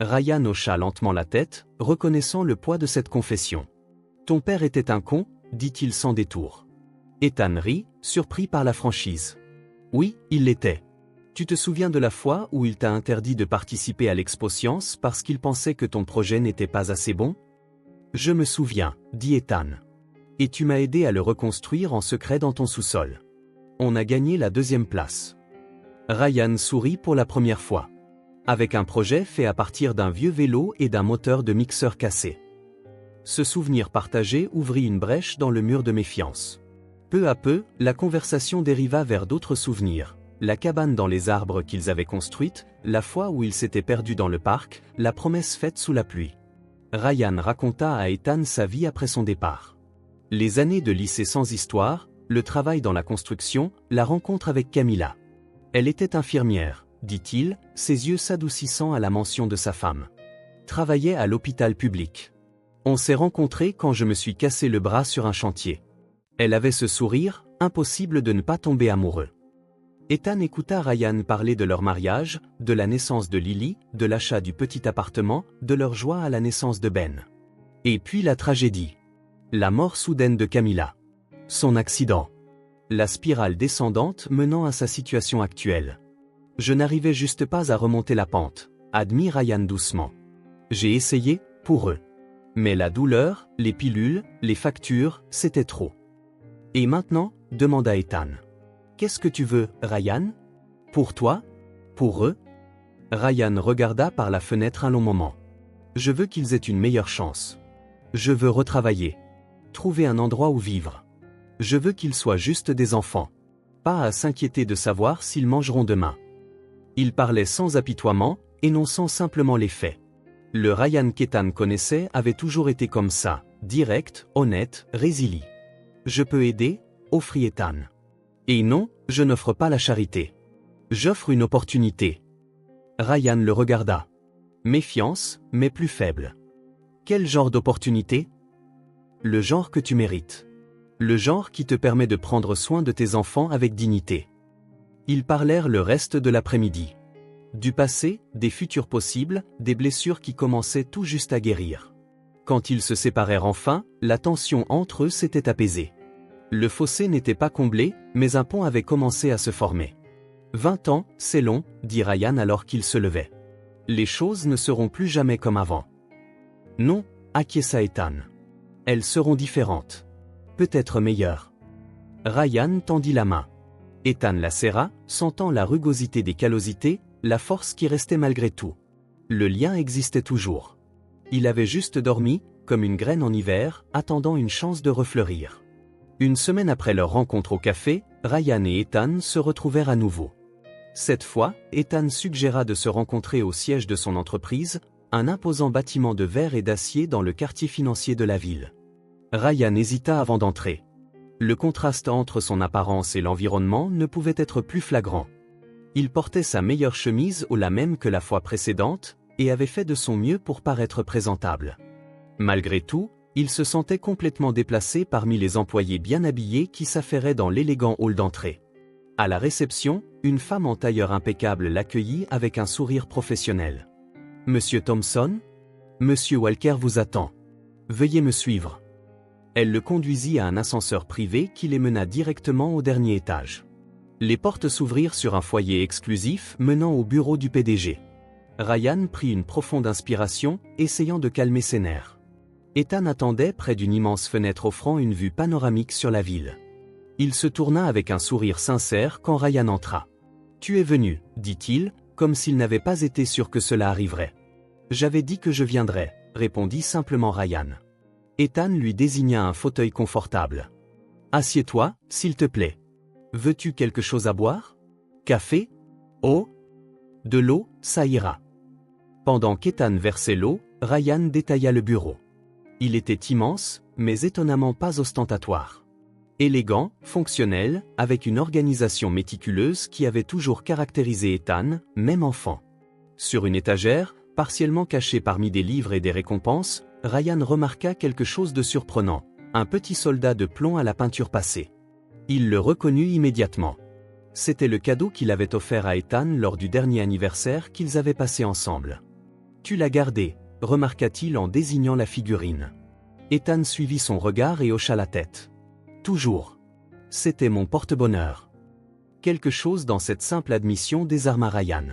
Ryan hocha lentement la tête, reconnaissant le poids de cette confession. « Ton père était un con » dit-il sans détour. Ethan rit, surpris par la franchise. « Oui, il l'était. Tu te souviens de la fois où il t'a interdit de participer à l'Expo Science parce qu'il pensait que ton projet n'était pas assez bon? » Je me souviens, dit Ethan. Et tu m'as aidé à le reconstruire en secret dans ton sous-sol. On a gagné la 2e place. Ryan sourit pour la première fois. Avec un projet fait à partir d'un vieux vélo et d'un moteur de mixeur cassé. Ce souvenir partagé ouvrit une brèche dans le mur de méfiance. Peu à peu, la conversation dériva vers d'autres souvenirs. La cabane dans les arbres qu'ils avaient construite, la fois où ils s'étaient perdus dans le parc, la promesse faite sous la pluie. Ryan raconta à Ethan sa vie après son départ. Les années de lycée sans histoire, le travail dans la construction, la rencontre avec Camilla. Elle était infirmière, dit-il, ses yeux s'adoucissant à la mention de sa femme. Travaillait à l'hôpital public. On s'est rencontrés quand je me suis cassé le bras sur un chantier. Elle avait ce sourire, impossible de ne pas tomber amoureux. Ethan écouta Ryan parler de leur mariage, de la naissance de Lily, de l'achat du petit appartement, de leur joie à la naissance de Ben. Et puis la tragédie. La mort soudaine de Camilla. Son accident. La spirale descendante menant à sa situation actuelle. Je n'arrivais juste pas à remonter la pente, admit Ryan doucement. J'ai essayé, pour eux. Mais la douleur, les pilules, les factures, c'était trop. Et maintenant, demanda Ethan. Qu'est-ce que tu veux, Ryan? Pour toi? Pour eux? Ryan regarda par la fenêtre un long moment. Je veux qu'ils aient une meilleure chance. Je veux retravailler. Trouver un endroit où vivre. Je veux qu'ils soient juste des enfants. Pas à s'inquiéter de savoir s'ils mangeront demain. Il parlait sans apitoiement, énonçant simplement les faits. Le Ryan qu'Ethan connaissait avait toujours été comme ça, direct, honnête, résilient. Je peux aider, offrit Ethan. Et non, je n'offre pas la charité. J'offre une opportunité. Ryan le regarda. Méfiance, mais plus faible. Quel genre d'opportunité? Le genre que tu mérites. Le genre qui te permet de prendre soin de tes enfants avec dignité. Ils parlèrent le reste de l'après-midi. Du passé, des futurs possibles, des blessures qui commençaient tout juste à guérir. Quand ils se séparèrent enfin, la tension entre eux s'était apaisée. Le fossé n'était pas comblé, mais un pont avait commencé à se former. 20 ans, c'est long, dit Ryan alors qu'il se levait. Les choses ne seront plus jamais comme avant. Non, acquiesça Ethan. Elles seront différentes. Peut-être meilleures. Ryan tendit la main. Ethan la serra, sentant la rugosité des callosités, la force qui restait malgré tout. Le lien existait toujours. Il avait juste dormi, comme une graine en hiver, attendant une chance de refleurir. Une semaine après leur rencontre au café, Ryan et Ethan se retrouvèrent à nouveau. Cette fois, Ethan suggéra de se rencontrer au siège de son entreprise, un imposant bâtiment de verre et d'acier dans le quartier financier de la ville. Ryan hésita avant d'entrer. Le contraste entre son apparence et l'environnement ne pouvait être plus flagrant. Il portait sa meilleure chemise au la même que la fois précédente, et avait fait de son mieux pour paraître présentable. Malgré tout, il se sentait complètement déplacé parmi les employés bien habillés qui s'affairaient dans l'élégant hall d'entrée. À la réception, une femme en tailleur impeccable l'accueillit avec un sourire professionnel. « Monsieur Thompson ? Monsieur Walker vous attend. Veuillez me suivre. » Elle le conduisit à un ascenseur privé qui les mena directement au dernier étage. Les portes s'ouvrirent sur un foyer exclusif menant au bureau du PDG. Ryan prit une profonde inspiration, essayant de calmer ses nerfs. Ethan attendait près d'une immense fenêtre offrant une vue panoramique sur la ville. Il se tourna avec un sourire sincère quand Ryan entra. « Tu es venu, dit-il, comme s'il n'avait pas été sûr que cela arriverait. « J'avais dit que je viendrais, répondit simplement Ryan. Ethan lui désigna un fauteuil confortable. « Assieds-toi, s'il te plaît. Veux-tu quelque chose à boire? Café? Eau? De l'eau, ça ira. » Pendant qu'Ethan versait l'eau, Ryan détailla le bureau. Il était immense, mais étonnamment pas ostentatoire. Élégant, fonctionnel, avec une organisation méticuleuse qui avait toujours caractérisé Ethan, même enfant. Sur une étagère, partiellement cachée parmi des livres et des récompenses, Ryan remarqua quelque chose de surprenant, un petit soldat de plomb à la peinture passée. Il le reconnut immédiatement. C'était le cadeau qu'il avait offert à Ethan lors du dernier anniversaire qu'ils avaient passé ensemble. « Tu l'as gardé », remarqua-t-il en désignant la figurine. Ethan suivit son regard et hocha la tête. « Toujours. C'était mon porte-bonheur. » Quelque chose dans cette simple admission désarma Ryan.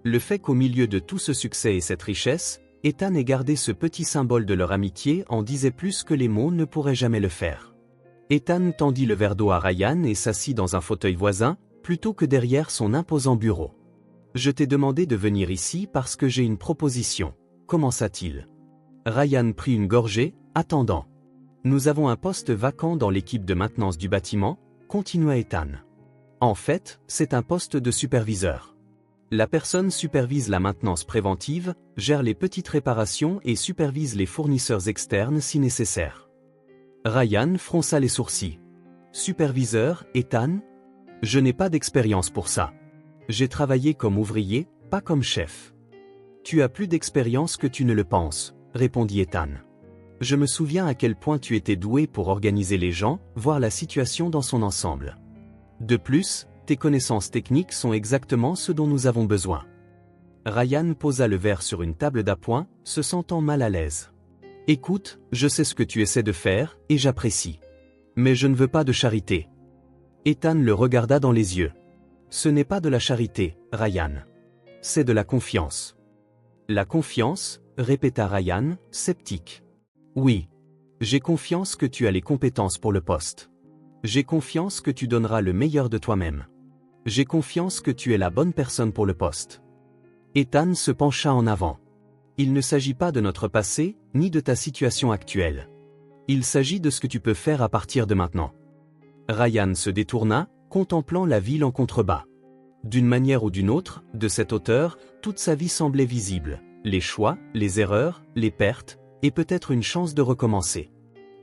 Le fait qu'au milieu de tout ce succès et cette richesse, Ethan ait gardé ce petit symbole de leur amitié en disait plus que les mots ne pourraient jamais le faire. Ethan tendit le verre d'eau à Ryan et s'assit dans un fauteuil voisin, plutôt que derrière son imposant bureau. « Je t'ai demandé de venir ici parce que j'ai une proposition, » commença-t-il. Ryan prit une gorgée, attendant. « Nous avons un poste vacant dans l'équipe de maintenance du bâtiment, » continua Ethan. « En fait, c'est un poste de superviseur. La personne supervise la maintenance préventive, gère les petites réparations et supervise les fournisseurs externes si nécessaire. » Ryan fronça les sourcils. « Superviseur, Ethan ? Je n'ai pas d'expérience pour ça. J'ai travaillé comme ouvrier, pas comme chef. » « Tu as plus d'expérience que tu ne le penses, » répondit Ethan. « Je me souviens à quel point tu étais doué pour organiser les gens, voir la situation dans son ensemble. De plus, tes connaissances techniques sont exactement ce dont nous avons besoin. » Ryan posa le verre sur une table d'appoint, se sentant mal à l'aise. « Écoute, je sais ce que tu essaies de faire, et j'apprécie. Mais je ne veux pas de charité. » Ethan le regarda dans les yeux. « Ce n'est pas de la charité, Ryan. C'est de la confiance. » « La confiance ?» répéta Ryan, sceptique. « Oui. J'ai confiance que tu as les compétences pour le poste. J'ai confiance que tu donneras le meilleur de toi-même. J'ai confiance que tu es la bonne personne pour le poste. » Ethan se pencha en avant. « Il ne s'agit pas de notre passé, ni de ta situation actuelle. Il s'agit de ce que tu peux faire à partir de maintenant. Ryan se détourna, contemplant la ville en contrebas. D'une manière ou d'une autre, de cette hauteur, toute sa vie semblait visible. Les choix, les erreurs, les pertes, et peut-être une chance de recommencer.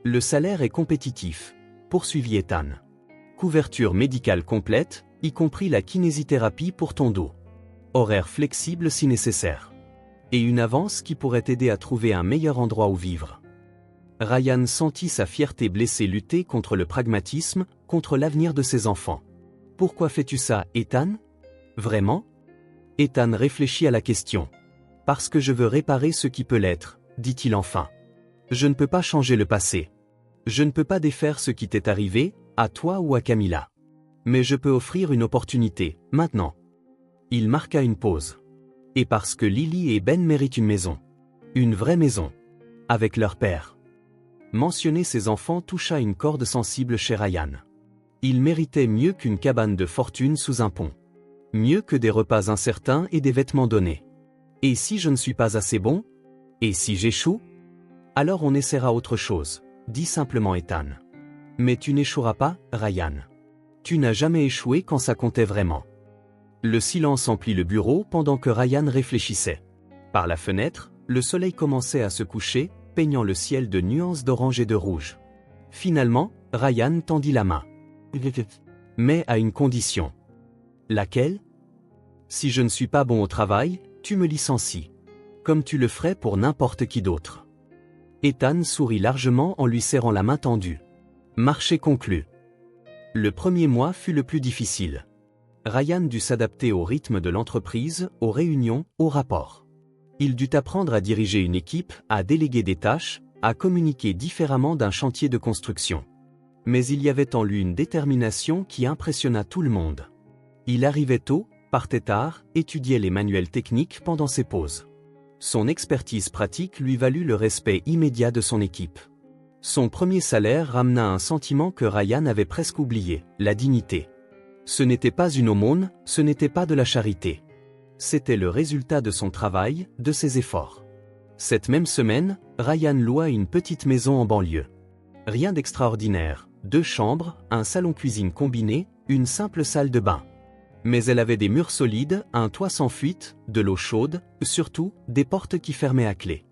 Le salaire est compétitif, poursuivit Ethan. Couverture médicale complète, y compris la kinésithérapie pour ton dos. Horaire flexible si nécessaire. Et une avance qui pourrait t'aider à trouver un meilleur endroit où vivre. Ryan sentit sa fierté blessée lutter contre le pragmatisme, contre l'avenir de ses enfants. Pourquoi fais-tu ça, Ethan? Vraiment? Ethan réfléchit à la question. Parce que je veux réparer ce qui peut l'être, dit-il enfin. Je ne peux pas changer le passé. Je ne peux pas défaire ce qui t'est arrivé, à toi ou à Camilla. Mais je peux offrir une opportunité, maintenant. Il marqua une pause. Et parce que Lily et Ben méritent une maison. Une vraie maison. Avec leur père. Mentionner ses enfants toucha une corde sensible chez Ryan. Ils méritaient mieux qu'une cabane de fortune sous un pont. Mieux que des repas incertains et des vêtements donnés. Et si je ne suis pas assez bon? Et si j'échoue? Alors on essaiera autre chose, dit simplement Ethan. Mais tu n'échoueras pas, Ryan. Tu n'as jamais échoué quand ça comptait vraiment. Le silence emplit le bureau pendant que Ryan réfléchissait. Par la fenêtre, le soleil commençait à se coucher, peignant le ciel de nuances d'orange et de rouge. Finalement, Ryan tendit la main. Mais à une condition. Laquelle? Si je ne suis pas bon au travail, tu me licencies. Comme tu le ferais pour n'importe qui d'autre. Ethan sourit largement en lui serrant la main tendue. Marché conclu. Le premier mois fut le plus difficile. Ryan dut s'adapter au rythme de l'entreprise, aux réunions, aux rapports. Il dut apprendre à diriger une équipe, à déléguer des tâches, à communiquer différemment d'un chantier de construction. Mais il y avait en lui une détermination qui impressionna tout le monde. Il arrivait tôt, partait tard, étudiait les manuels techniques pendant ses pauses. Son expertise pratique lui valut le respect immédiat de son équipe. Son premier salaire ramena un sentiment que Ryan avait presque oublié, la dignité. Ce n'était pas une aumône, ce n'était pas de la charité. C'était le résultat de son travail, de ses efforts. Cette même semaine, Ryan loua une petite maison en banlieue. Rien d'extraordinaire, 2 chambres, un salon-cuisine combiné, une simple salle de bain. Mais elle avait des murs solides, un toit sans fuite, de l'eau chaude, surtout, des portes qui fermaient à clé.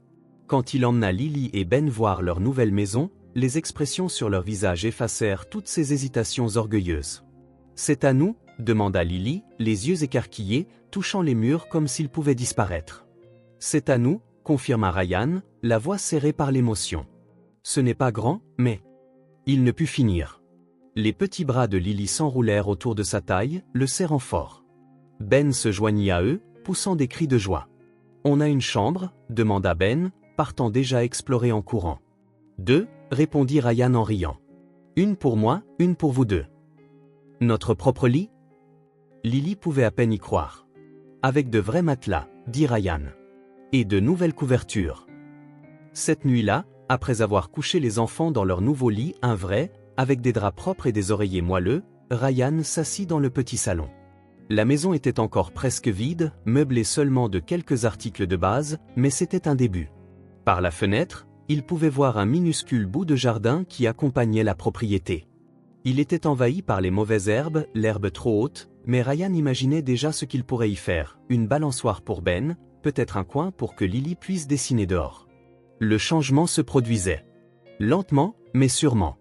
Quand il emmena Lily et Ben voir leur nouvelle maison, les expressions sur leur visage effacèrent toutes ces hésitations orgueilleuses. « C'est à nous ?» demanda Lily, les yeux écarquillés, touchant les murs comme s'ils pouvaient disparaître. « C'est à nous ?» confirma Ryan, la voix serrée par l'émotion. « Ce n'est pas grand, mais… » Il ne put finir. Les petits bras de Lily s'enroulèrent autour de sa taille, le serrant fort. Ben se joignit à eux, poussant des cris de joie. « On a une chambre ?» demanda Ben, partant déjà explorer en courant. « 2, répondit Ryan en riant. « Une pour moi, une pour vous deux. »« Notre propre lit ?» Lily pouvait à peine y croire. « Avec de vrais matelas, dit Ryan. Et de nouvelles couvertures. » Cette nuit-là, après avoir couché les enfants dans leur nouveau lit, un vrai, avec des draps propres et des oreillers moelleux, Ryan s'assit dans le petit salon. La maison était encore presque vide, meublée seulement de quelques articles de base, mais c'était un début. Par la fenêtre, il pouvait voir un minuscule bout de jardin qui accompagnait la propriété. Il était envahi par les mauvaises herbes, l'herbe trop haute, mais Ryan imaginait déjà ce qu'il pourrait y faire, une balançoire pour Ben, peut-être un coin pour que Lily puisse dessiner dehors. Le changement se produisait. Lentement, mais sûrement.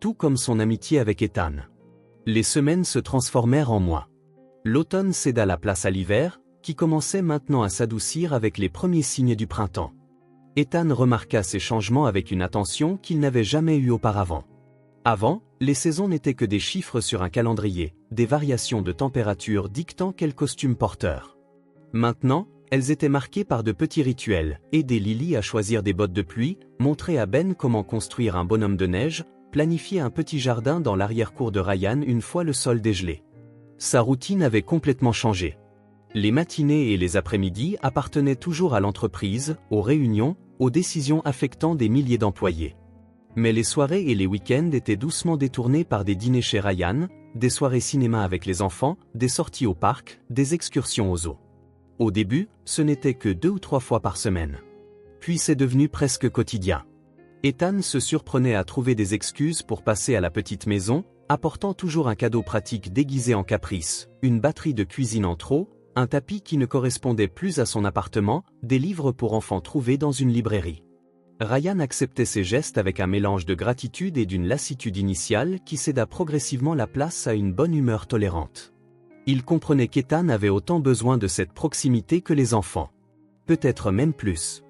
Tout comme son amitié avec Ethan. Les semaines se transformèrent en mois. L'automne céda la place à l'hiver, qui commençait maintenant à s'adoucir avec les premiers signes du printemps. Ethan remarqua ces changements avec une attention qu'il n'avait jamais eue auparavant. Avant, les saisons n'étaient que des chiffres sur un calendrier, des variations de température dictant quel costume porteur. Maintenant, elles étaient marquées par de petits rituels, aider Lily à choisir des bottes de pluie, montrer à Ben comment construire un bonhomme de neige, planifier un petit jardin dans l'arrière-cour de Ryan une fois le sol dégelé. Sa routine avait complètement changé. Les matinées et les après-midi appartenaient toujours à l'entreprise, aux réunions, aux décisions affectant des milliers d'employés. Mais les soirées et les week-ends étaient doucement détournés par des dîners chez Ryan, des soirées cinéma avec les enfants, des sorties au parc, des excursions au zoo. Au début, ce n'était que 2 ou 3 fois par semaine. Puis c'est devenu presque quotidien. Ethan se surprenait à trouver des excuses pour passer à la petite maison, apportant toujours un cadeau pratique déguisé en caprice, une batterie de cuisine en trop, un tapis qui ne correspondait plus à son appartement, des livres pour enfants trouvés dans une librairie. Ryan acceptait ces gestes avec un mélange de gratitude et d'une lassitude initiale qui céda progressivement la place à une bonne humeur tolérante. Il comprenait qu'Ethan avait autant besoin de cette proximité que les enfants. Peut-être même plus.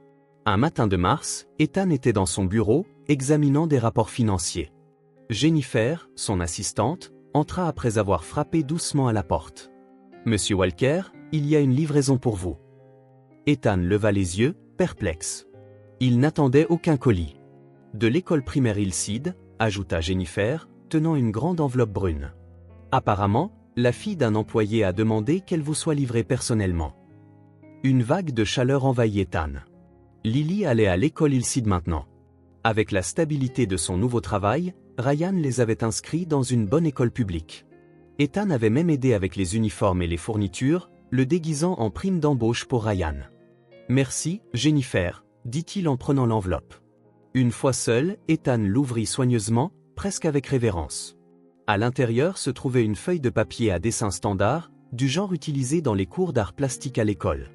Un matin de mars, Ethan était dans son bureau, examinant des rapports financiers. Jennifer, son assistante, entra après avoir frappé doucement à la porte. « Monsieur Walker, il y a une livraison pour vous. » Ethan leva les yeux, perplexe. Il n'attendait aucun colis. « De l'école primaire Hillside », ajouta Jennifer, tenant une grande enveloppe brune. Apparemment, la fille d'un employé a demandé qu'elle vous soit livrée personnellement. Une vague de chaleur envahit Ethan. Lily allait à l'école Hillside maintenant. Avec la stabilité de son nouveau travail, Ryan les avait inscrits dans une bonne école publique. Ethan avait même aidé avec les uniformes et les fournitures, le déguisant en prime d'embauche pour Ryan. « Merci, Jennifer », dit-il en prenant l'enveloppe. Une fois seul, Ethan l'ouvrit soigneusement, presque avec révérence. À l'intérieur se trouvait une feuille de papier à dessin standard, du genre utilisé dans les cours d'art plastique à l'école.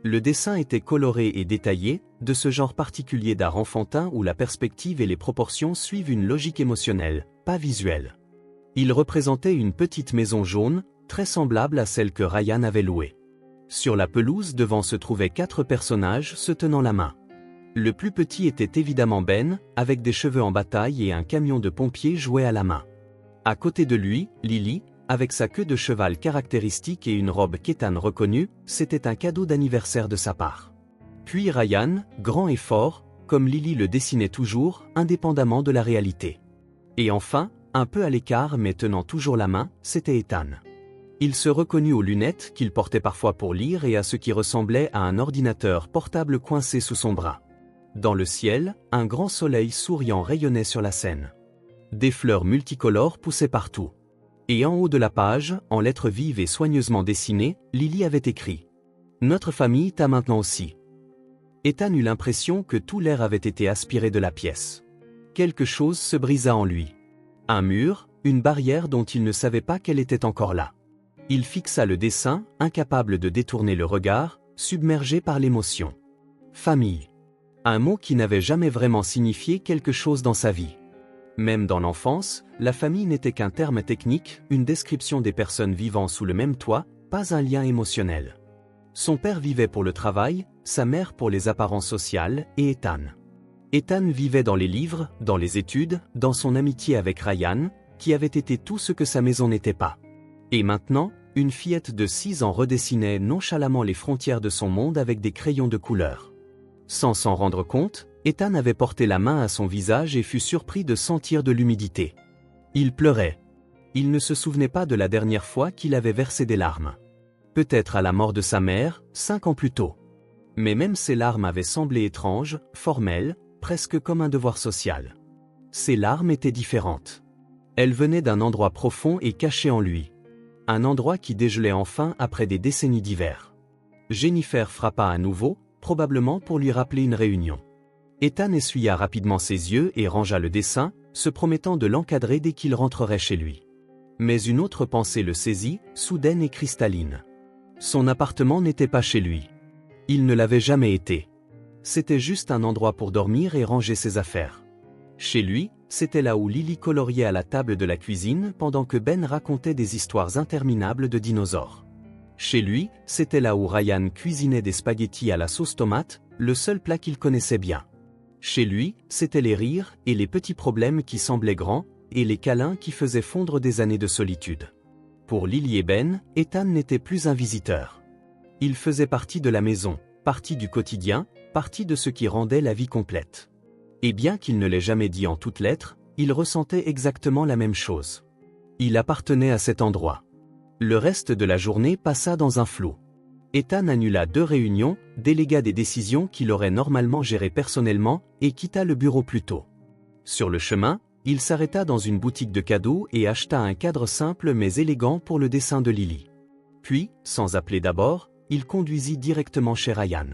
Le dessin était coloré et détaillé, de ce genre particulier d'art enfantin où la perspective et les proportions suivent une logique émotionnelle, pas visuelle. Il représentait une petite maison jaune, très semblable à celle que Ryan avait louée. Sur la pelouse devant se trouvaient 4 personnages se tenant la main. Le plus petit était évidemment Ben, avec des cheveux en bataille et un camion de pompiers joué à la main. À côté de lui, Lily, avec sa queue de cheval caractéristique et une robe qu'Ethan reconnut, c'était un cadeau d'anniversaire de sa part. Puis Ryan, grand et fort, comme Lily le dessinait toujours, indépendamment de la réalité. Et enfin, un peu à l'écart mais tenant toujours la main, c'était Ethan. Il se reconnut aux lunettes qu'il portait parfois pour lire et à ce qui ressemblait à un ordinateur portable coincé sous son bras. Dans le ciel, un grand soleil souriant rayonnait sur la scène. Des fleurs multicolores poussaient partout. Et en haut de la page, en lettres vives et soigneusement dessinées, Lily avait écrit « Notre famille t'a maintenant aussi ». Ethan eut l'impression que tout l'air avait été aspiré de la pièce. Quelque chose se brisa en lui. Un mur, une barrière dont il ne savait pas qu'elle était encore là. Il fixa le dessin, incapable de détourner le regard, submergé par l'émotion. Famille. Un mot qui n'avait jamais vraiment signifié quelque chose dans sa vie. Même dans l'enfance, la famille n'était qu'un terme technique, une description des personnes vivant sous le même toit, pas un lien émotionnel. Son père vivait pour le travail, sa mère pour les apparences sociales, et Ethan. Ethan vivait dans les livres, dans les études, dans son amitié avec Ryan, qui avait été tout ce que sa maison n'était pas. Et maintenant, une fillette de 6 ans redessinait nonchalamment les frontières de son monde avec des crayons de couleur. Sans s'en rendre compte, Ethan avait porté la main à son visage et fut surpris de sentir de l'humidité. Il pleurait. Il ne se souvenait pas de la dernière fois qu'il avait versé des larmes. Peut-être à la mort de sa mère, 5 ans plus tôt. Mais même ces larmes avaient semblé étranges, formelles, presque comme un devoir social. Ces larmes étaient différentes. Elles venaient d'un endroit profond et caché en lui. Un endroit qui dégelait enfin après des décennies d'hiver. Jennifer frappa à nouveau, probablement pour lui rappeler une réunion. Ethan essuya rapidement ses yeux et rangea le dessin, se promettant de l'encadrer dès qu'il rentrerait chez lui. Mais une autre pensée le saisit, soudaine et cristalline. Son appartement n'était pas chez lui. Il ne l'avait jamais été. C'était juste un endroit pour dormir et ranger ses affaires. Chez lui, c'était là où Lily coloriait à la table de la cuisine pendant que Ben racontait des histoires interminables de dinosaures. Chez lui, c'était là où Ryan cuisinait des spaghettis à la sauce tomate, le seul plat qu'il connaissait bien. Chez lui, c'étaient les rires et les petits problèmes qui semblaient grands, et les câlins qui faisaient fondre des années de solitude. Pour Lily et Ben, Ethan n'était plus un visiteur. Il faisait partie de la maison, partie du quotidien, partie de ce qui rendait la vie complète. Et bien qu'il ne l'ait jamais dit en toutes lettres, il ressentait exactement la même chose. Il appartenait à cet endroit. Le reste de la journée passa dans un flou. Ethan annula 2 réunions, délégua des décisions qu'il aurait normalement gérées personnellement, et quitta le bureau plus tôt. Sur le chemin, il s'arrêta dans une boutique de cadeaux et acheta un cadre simple mais élégant pour le dessin de Lily. Puis, sans appeler d'abord, il conduisit directement chez Ryan.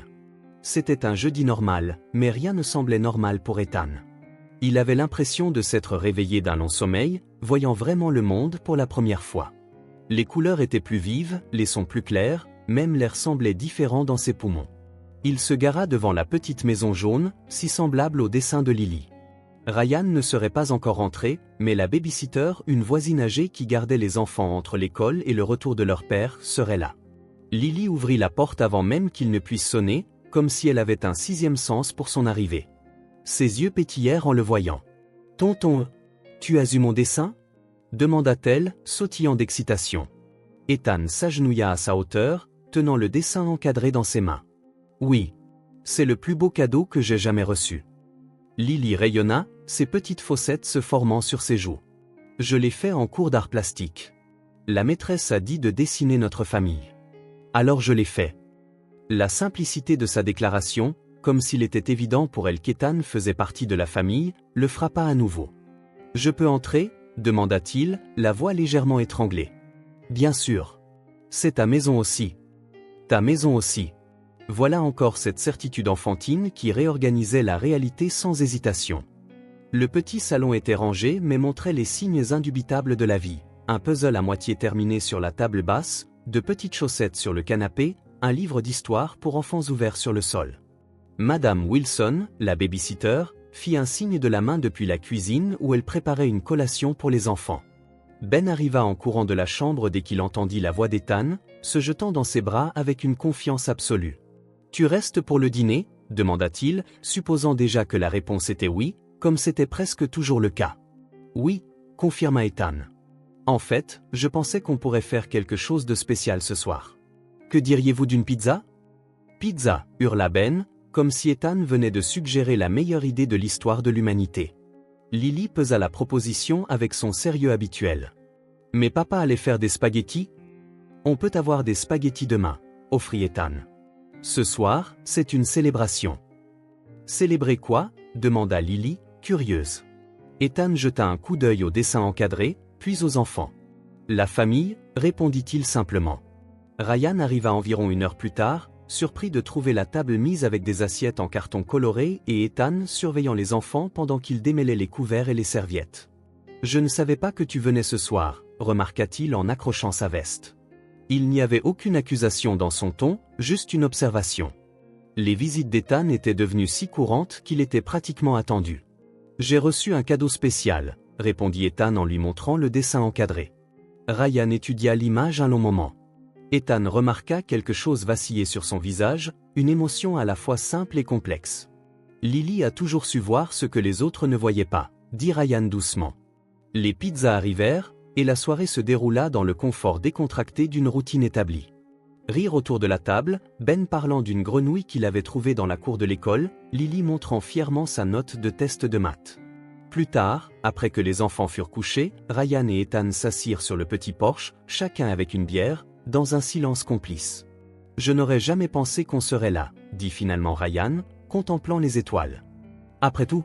C'était un jeudi normal, mais rien ne semblait normal pour Ethan. Il avait l'impression de s'être réveillé d'un long sommeil, voyant vraiment le monde pour la première fois. Les couleurs étaient plus vives, les sons plus clairs, même l'air semblait différent dans ses poumons. Il se gara devant la petite maison jaune, si semblable au dessin de Lily. Ryan ne serait pas encore rentré, mais la babysitter, une voisine âgée qui gardait les enfants entre l'école et le retour de leur père, serait là. Lily ouvrit la porte avant même qu'il ne puisse sonner, comme si elle avait un sixième sens pour son arrivée. Ses yeux pétillèrent en le voyant. « Tonton, tu as eu mon dessin ?» demanda-t-elle, sautillant d'excitation. Ethan s'agenouilla à sa hauteur, tenant le dessin encadré dans ses mains. « Oui. C'est le plus beau cadeau que j'ai jamais reçu. » Lily rayonna, ses petites fossettes se formant sur ses joues. « Je l'ai fait en cours d'art plastique. La maîtresse a dit de dessiner notre famille. Alors je l'ai fait. » La simplicité de sa déclaration, comme s'il était évident pour elle qu'Ethan faisait partie de la famille, le frappa à nouveau. « Je peux entrer ?» demanda-t-il, la voix légèrement étranglée. « Bien sûr. C'est ta maison aussi. » « Ta maison aussi. » Voilà encore cette certitude enfantine qui réorganisait la réalité sans hésitation. Le petit salon était rangé mais montrait les signes indubitables de la vie. Un puzzle à moitié terminé sur la table basse, de petites chaussettes sur le canapé, un livre d'histoire pour enfants ouvert sur le sol. Madame Wilson, la babysitter, fit un signe de la main depuis la cuisine où elle préparait une collation pour les enfants. Ben arriva en courant de la chambre dès qu'il entendit la voix d'Ethan, se jetant dans ses bras avec une confiance absolue. « Tu restes pour le dîner ?» demanda-t-il, supposant déjà que la réponse était oui, comme c'était presque toujours le cas. « Oui » confirma Ethan. « En fait, je pensais qu'on pourrait faire quelque chose de spécial ce soir. » « Que diriez-vous d'une pizza ?»« Pizza » hurla Ben, comme si Ethan venait de suggérer la meilleure idée de l'histoire de l'humanité. Lily pesa la proposition avec son sérieux habituel. « Mais papa allait faire des spaghettis ?»« On peut avoir des spaghettis demain, » offrit Ethan. « Ce soir, c'est une célébration. »« Célébrer quoi ?» demanda Lily, curieuse. Ethan jeta un coup d'œil au dessin encadré, puis aux enfants. « La famille » répondit-il simplement. Ryan arriva environ 1 heure plus tard, surpris de trouver la table mise avec des assiettes en carton coloré et Ethan surveillant les enfants pendant qu'il démêlait les couverts et les serviettes. « Je ne savais pas que tu venais ce soir » remarqua-t-il en accrochant sa veste. Il n'y avait aucune accusation dans son ton, juste une observation. Les visites d'Ethan étaient devenues si courantes qu'il était pratiquement attendu. « J'ai reçu un cadeau spécial » répondit Ethan en lui montrant le dessin encadré. Ryan étudia l'image un long moment. Ethan remarqua quelque chose vaciller sur son visage, une émotion à la fois simple et complexe. « Lily a toujours su voir ce que les autres ne voyaient pas » dit Ryan doucement. Les pizzas arrivèrent, et la soirée se déroula dans le confort décontracté d'une routine établie. Rire autour de la table, Ben parlant d'une grenouille qu'il avait trouvée dans la cour de l'école, Lily montrant fièrement sa note de test de maths. Plus tard, après que les enfants furent couchés, Ryan et Ethan s'assirent sur le petit porche, chacun avec une bière, dans un silence complice. « Je n'aurais jamais pensé qu'on serait là, » dit finalement Ryan, contemplant les étoiles. « Après tout ?»«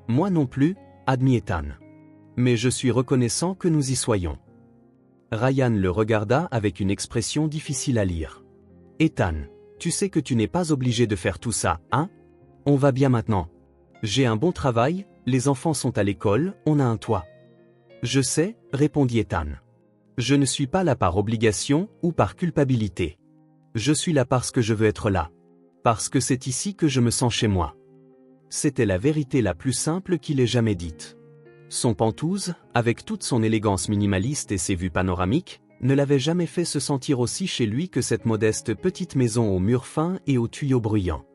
Moi non plus, » admit Ethan. « Mais je suis reconnaissant que nous y soyons. » Ryan le regarda avec une expression difficile à lire. « Ethan, tu sais que tu n'es pas obligé de faire tout ça, hein? On va bien maintenant. J'ai un bon travail, les enfants sont à l'école, on a un toit. »« Je sais, » répondit Ethan. « Je ne suis pas là par obligation ou par culpabilité. Je suis là parce que je veux être là. Parce que c'est ici que je me sens chez moi. » C'était la vérité la plus simple qu'il ait jamais dite. Son Pantouse, avec toute son élégance minimaliste et ses vues panoramiques, ne l'avait jamais fait se sentir aussi chez lui que cette modeste petite maison aux murs fins et aux tuyaux bruyants.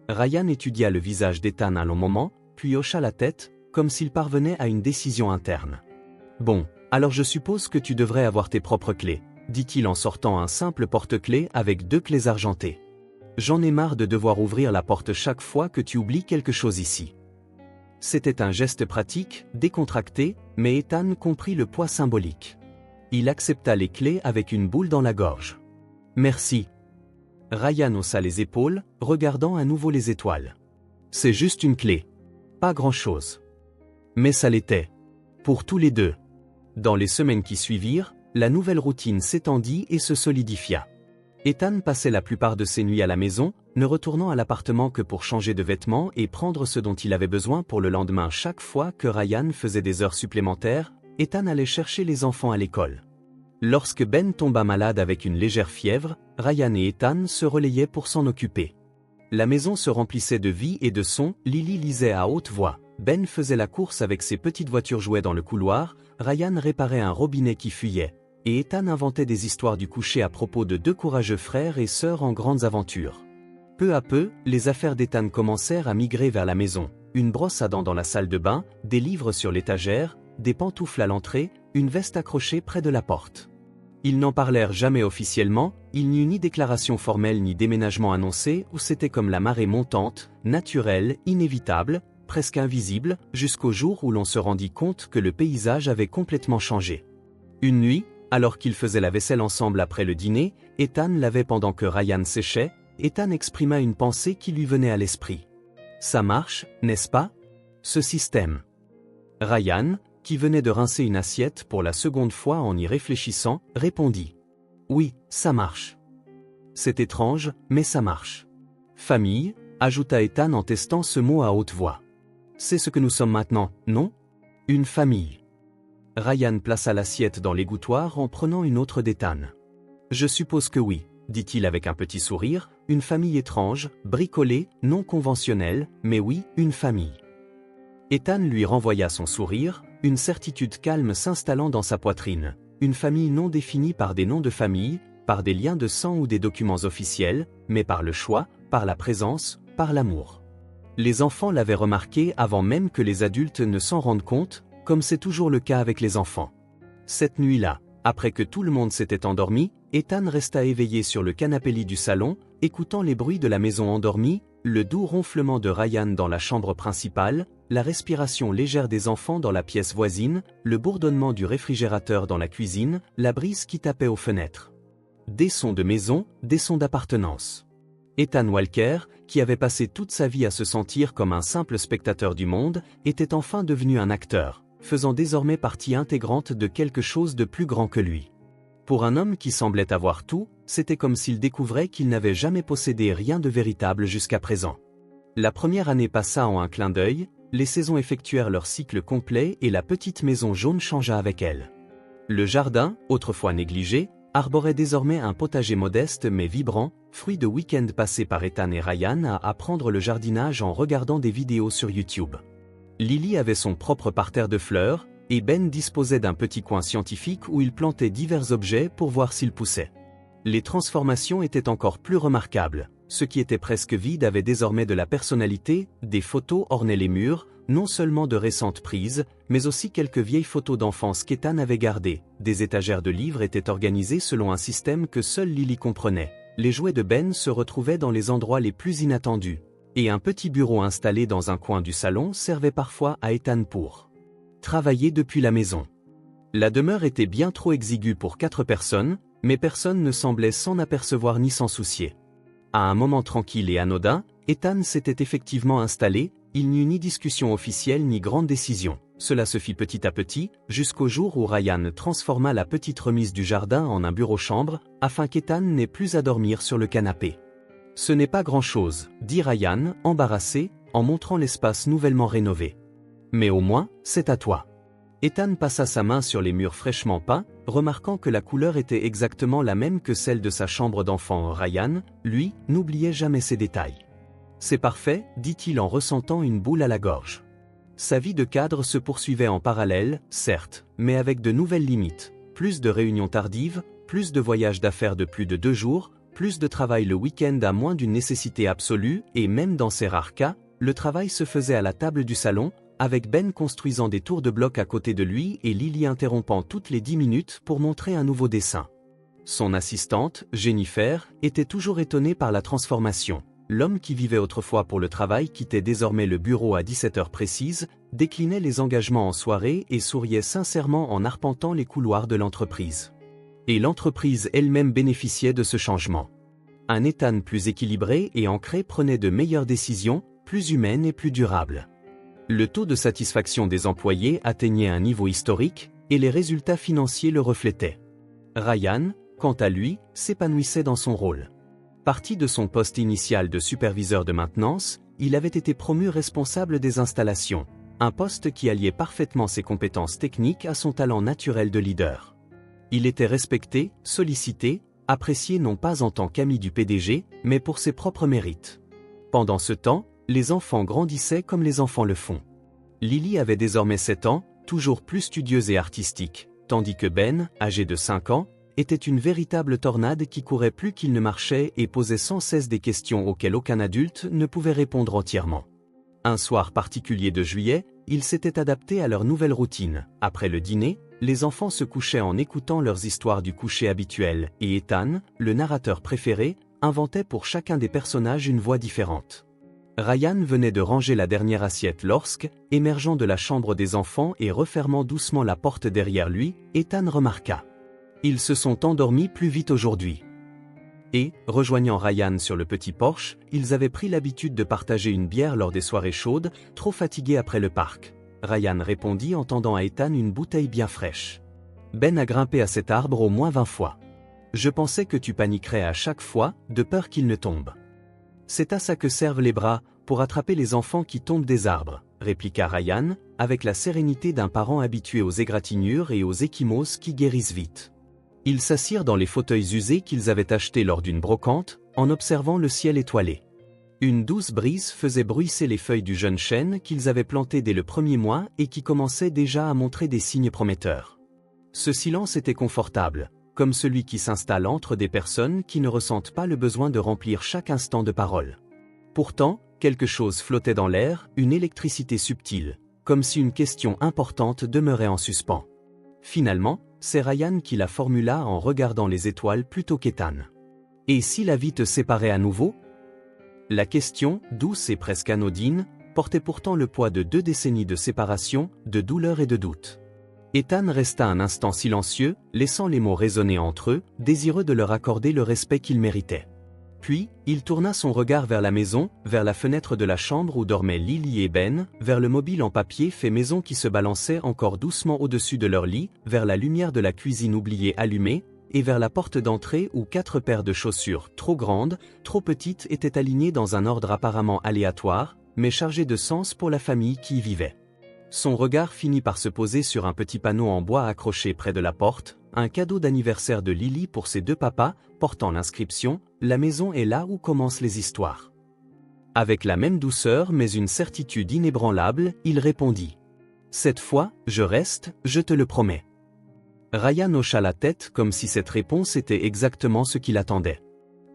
Ryan étudia le visage d'Ethan un long moment, puis hocha la tête, comme s'il parvenait à une décision interne. « Bon, alors je suppose que tu devrais avoir tes propres clés, » dit-il en sortant un simple porte-clés avec 2 clés argentées. « J'en ai marre de devoir ouvrir la porte chaque fois que tu oublies quelque chose ici. » C'était un geste pratique, décontracté, mais Ethan comprit le poids symbolique. Il accepta les clés avec une boule dans la gorge. « Merci. » Ryan haussa les épaules, regardant à nouveau les étoiles. « C'est juste une clé. Pas grand-chose. » Mais ça l'était. Pour tous les deux. Dans les semaines qui suivirent, la nouvelle routine s'étendit et se solidifia. Ethan passait la plupart de ses nuits à la maison, ne retournant à l'appartement que pour changer de vêtements et prendre ce dont il avait besoin pour le lendemain. Chaque fois que Ryan faisait des heures supplémentaires, Ethan allait chercher les enfants à l'école. Lorsque Ben tomba malade avec une légère fièvre, Ryan et Ethan se relayaient pour s'en occuper. La maison se remplissait de vie et de sons, Lily lisait à haute voix, Ben faisait la course avec ses petites voitures jouets dans le couloir, Ryan réparait un robinet qui fuyait, et Ethan inventait des histoires du coucher à propos de deux courageux frères et sœurs en grandes aventures. Peu à peu, les affaires d'Ethan commencèrent à migrer vers la maison. Une brosse à dents dans la salle de bain, des livres sur l'étagère, des pantoufles à l'entrée, une veste accrochée près de la porte. Ils n'en parlèrent jamais officiellement, il n'y eut ni déclaration formelle ni déménagement annoncé, où c'était comme la marée montante, naturelle, inévitable, presque invisible, jusqu'au jour où l'on se rendit compte que le paysage avait complètement changé. Une nuit, alors qu'ils faisaient la vaisselle ensemble après le dîner, Ethan lavait pendant que Ryan séchait, Ethan exprima une pensée qui lui venait à l'esprit. Ça marche, n'est-ce pas? Ce système. Ryan, qui venait de rincer une assiette pour la seconde fois en y réfléchissant, répondit. Oui, ça marche. C'est étrange, mais ça marche. Famille, ajouta Ethan en testant ce mot à haute voix. C'est ce que nous sommes maintenant, non? Une famille. Ryan plaça l'assiette dans l'égouttoir en prenant une autre d'Ethan. Je suppose que oui, dit-il avec un petit sourire, une famille étrange, bricolée, non conventionnelle, mais oui, une famille. Ethan lui renvoya son sourire, une certitude calme s'installant dans sa poitrine. Une famille non définie par des noms de famille, par des liens de sang ou des documents officiels, mais par le choix, par la présence, par l'amour. Les enfants l'avaient remarqué avant même que les adultes ne s'en rendent compte, comme c'est toujours le cas avec les enfants. Cette nuit-là, après que tout le monde s'était endormi, Ethan resta éveillé sur le canapé-lit du salon, écoutant les bruits de la maison endormie, le doux ronflement de Ryan dans la chambre principale, la respiration légère des enfants dans la pièce voisine, le bourdonnement du réfrigérateur dans la cuisine, la brise qui tapait aux fenêtres. Des sons de maison, des sons d'appartenance. Ethan Walker, qui avait passé toute sa vie à se sentir comme un simple spectateur du monde, était enfin devenu un acteur, faisant désormais partie intégrante de quelque chose de plus grand que lui. Pour un homme qui semblait avoir tout, c'était comme s'il découvrait qu'il n'avait jamais possédé rien de véritable jusqu'à présent. La première année passa en un clin d'œil, les saisons effectuèrent leur cycle complet et la petite maison jaune changea avec elle. Le jardin, autrefois négligé, arborait désormais un potager modeste mais vibrant, fruit de week-end passés par Ethan et Ryan à apprendre le jardinage en regardant des vidéos sur YouTube. Lily avait son propre parterre de fleurs, et Ben disposait d'un petit coin scientifique où il plantait divers objets pour voir s'ils poussaient. Les transformations étaient encore plus remarquables. Ce qui était presque vide avait désormais de la personnalité, des photos ornaient les murs, non seulement de récentes prises, mais aussi quelques vieilles photos d'enfance qu'Ethan avait gardées. Des étagères de livres étaient organisées selon un système que seule Lily comprenait. Les jouets de Ben se retrouvaient dans les endroits les plus inattendus. Et un petit bureau installé dans un coin du salon servait parfois à Ethan pour travailler depuis la maison. La demeure était bien trop exiguë pour 4 personnes, mais personne ne semblait s'en apercevoir ni s'en soucier. À un moment tranquille et anodin, Ethan s'était effectivement installé, il n'y eut ni discussion officielle ni grande décision. Cela se fit petit à petit, jusqu'au jour où Ryan transforma la petite remise du jardin en un bureau-chambre, afin qu'Ethan n'ait plus à dormir sur le canapé. « Ce n'est pas grand-chose, » dit Ryan, embarrassé, en montrant l'espace nouvellement rénové. « Mais au moins, c'est à toi. » Ethan passa sa main sur les murs fraîchement peints, remarquant que la couleur était exactement la même que celle de sa chambre d'enfant. Ryan, lui, n'oubliait jamais ces détails. « C'est parfait, » dit-il en ressentant une boule à la gorge. Sa vie de cadre se poursuivait en parallèle, certes, mais avec de nouvelles limites. Plus de réunions tardives, plus de voyages d'affaires de plus de 2 jours, plus de travail le week-end à moins d'une nécessité absolue, et même dans ces rares cas, le travail se faisait à la table du salon, avec Ben construisant des tours de blocs à côté de lui et Lily interrompant toutes les 10 minutes pour montrer un nouveau dessin. Son assistante, Jennifer, était toujours étonnée par la transformation. L'homme qui vivait autrefois pour le travail quittait désormais le bureau à 17 heures précises, déclinait les engagements en soirée et souriait sincèrement en arpentant les couloirs de l'entreprise. Et l'entreprise elle-même bénéficiait de ce changement. Un Ethan plus équilibré et ancré prenait de meilleures décisions, plus humaines et plus durables. Le taux de satisfaction des employés atteignait un niveau historique, et les résultats financiers le reflétaient. Ryan, quant à lui, s'épanouissait dans son rôle. Parti de son poste initial de superviseur de maintenance, il avait été promu responsable des installations, un poste qui alliait parfaitement ses compétences techniques à son talent naturel de leader. Il était respecté, sollicité, apprécié non pas en tant qu'ami du PDG, mais pour ses propres mérites. Pendant ce temps, les enfants grandissaient comme les enfants le font. Lily avait désormais 7 ans, toujours plus studieuse et artistique, tandis que Ben, âgé de 5 ans, était une véritable tornade qui courait plus qu'il ne marchait et posait sans cesse des questions auxquelles aucun adulte ne pouvait répondre entièrement. Un soir particulier de juillet, ils s'étaient adaptés à leur nouvelle routine. Après le dîner, les enfants se couchaient en écoutant leurs histoires du coucher habituel, et Ethan, le narrateur préféré, inventait pour chacun des personnages une voix différente. Ryan venait de ranger la dernière assiette lorsque, émergeant de la chambre des enfants et refermant doucement la porte derrière lui, Ethan remarqua. Ils se sont endormis plus vite aujourd'hui. Et, rejoignant Ryan sur le petit porche, ils avaient pris l'habitude de partager une bière lors des soirées chaudes, trop fatigués après le parc. Ryan répondit en tendant à Ethan une bouteille bien fraîche. Ben a grimpé à cet arbre au moins 20 fois. Je pensais que tu paniquerais à chaque fois, de peur qu'il ne tombe. C'est à ça que servent les bras, pour attraper les enfants qui tombent des arbres, répliqua Ryan, avec la sérénité d'un parent habitué aux égratignures et aux ecchymoses qui guérissent vite. Ils s'assirent dans les fauteuils usés qu'ils avaient achetés lors d'une brocante, en observant le ciel étoilé. Une douce brise faisait bruisser les feuilles du jeune chêne qu'ils avaient planté dès le premier mois et qui commençait déjà à montrer des signes prometteurs. Ce silence était confortable, comme celui qui s'installe entre des personnes qui ne ressentent pas le besoin de remplir chaque instant de parole. Pourtant, quelque chose flottait dans l'air, une électricité subtile, comme si une question importante demeurait en suspens. Finalement, c'est Ryan qui la formula en regardant les étoiles plutôt qu'Ethan. « Et si la vie te séparait à nouveau ?» La question, douce et presque anodine, portait pourtant le poids de 2 décennies de séparation, de douleur et de doute. Ethan resta un instant silencieux, laissant les mots résonner entre eux, désireux de leur accorder le respect qu'ils méritaient. Puis, il tourna son regard vers la maison, vers la fenêtre de la chambre où dormaient Lily et Ben, vers le mobile en papier fait maison qui se balançait encore doucement au-dessus de leur lit, vers la lumière de la cuisine oubliée allumée, et vers la porte d'entrée où 4 paires de chaussures trop grandes, trop petites étaient alignées dans un ordre apparemment aléatoire, mais chargé de sens pour la famille qui y vivait. Son regard finit par se poser sur un petit panneau en bois accroché près de la porte, un cadeau d'anniversaire de Lily pour ses 2 papas, portant l'inscription « La maison est là où commencent les histoires ». Avec la même douceur mais une certitude inébranlable, il répondit « Cette fois, je reste, je te le promets ». Ryan hocha la tête comme si cette réponse était exactement ce qu'il attendait.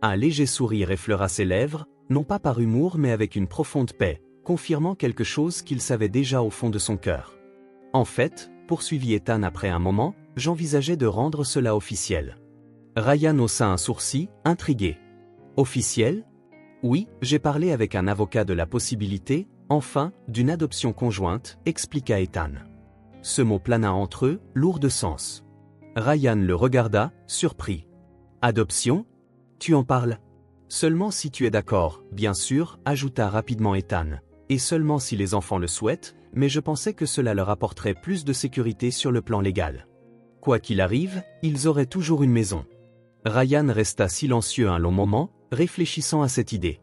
Un léger sourire effleura ses lèvres, non pas par humour mais avec une profonde paix, confirmant quelque chose qu'il savait déjà au fond de son cœur. En fait, poursuivit Ethan après un moment, j'envisageais de rendre cela officiel. Ryan haussa un sourcil, intrigué. Officiel ? Oui, j'ai parlé avec un avocat de la possibilité, enfin, d'une adoption conjointe, expliqua Ethan. Ce mot plana entre eux, lourd de sens. Ryan le regarda, surpris. Adoption ? Tu en parles ? Seulement si tu es d'accord, bien sûr, ajouta rapidement Ethan. Et seulement si les enfants le souhaitent, mais je pensais que cela leur apporterait plus de sécurité sur le plan légal. Quoi qu'il arrive, ils auraient toujours une maison. Ryan resta silencieux un long moment, réfléchissant à cette idée.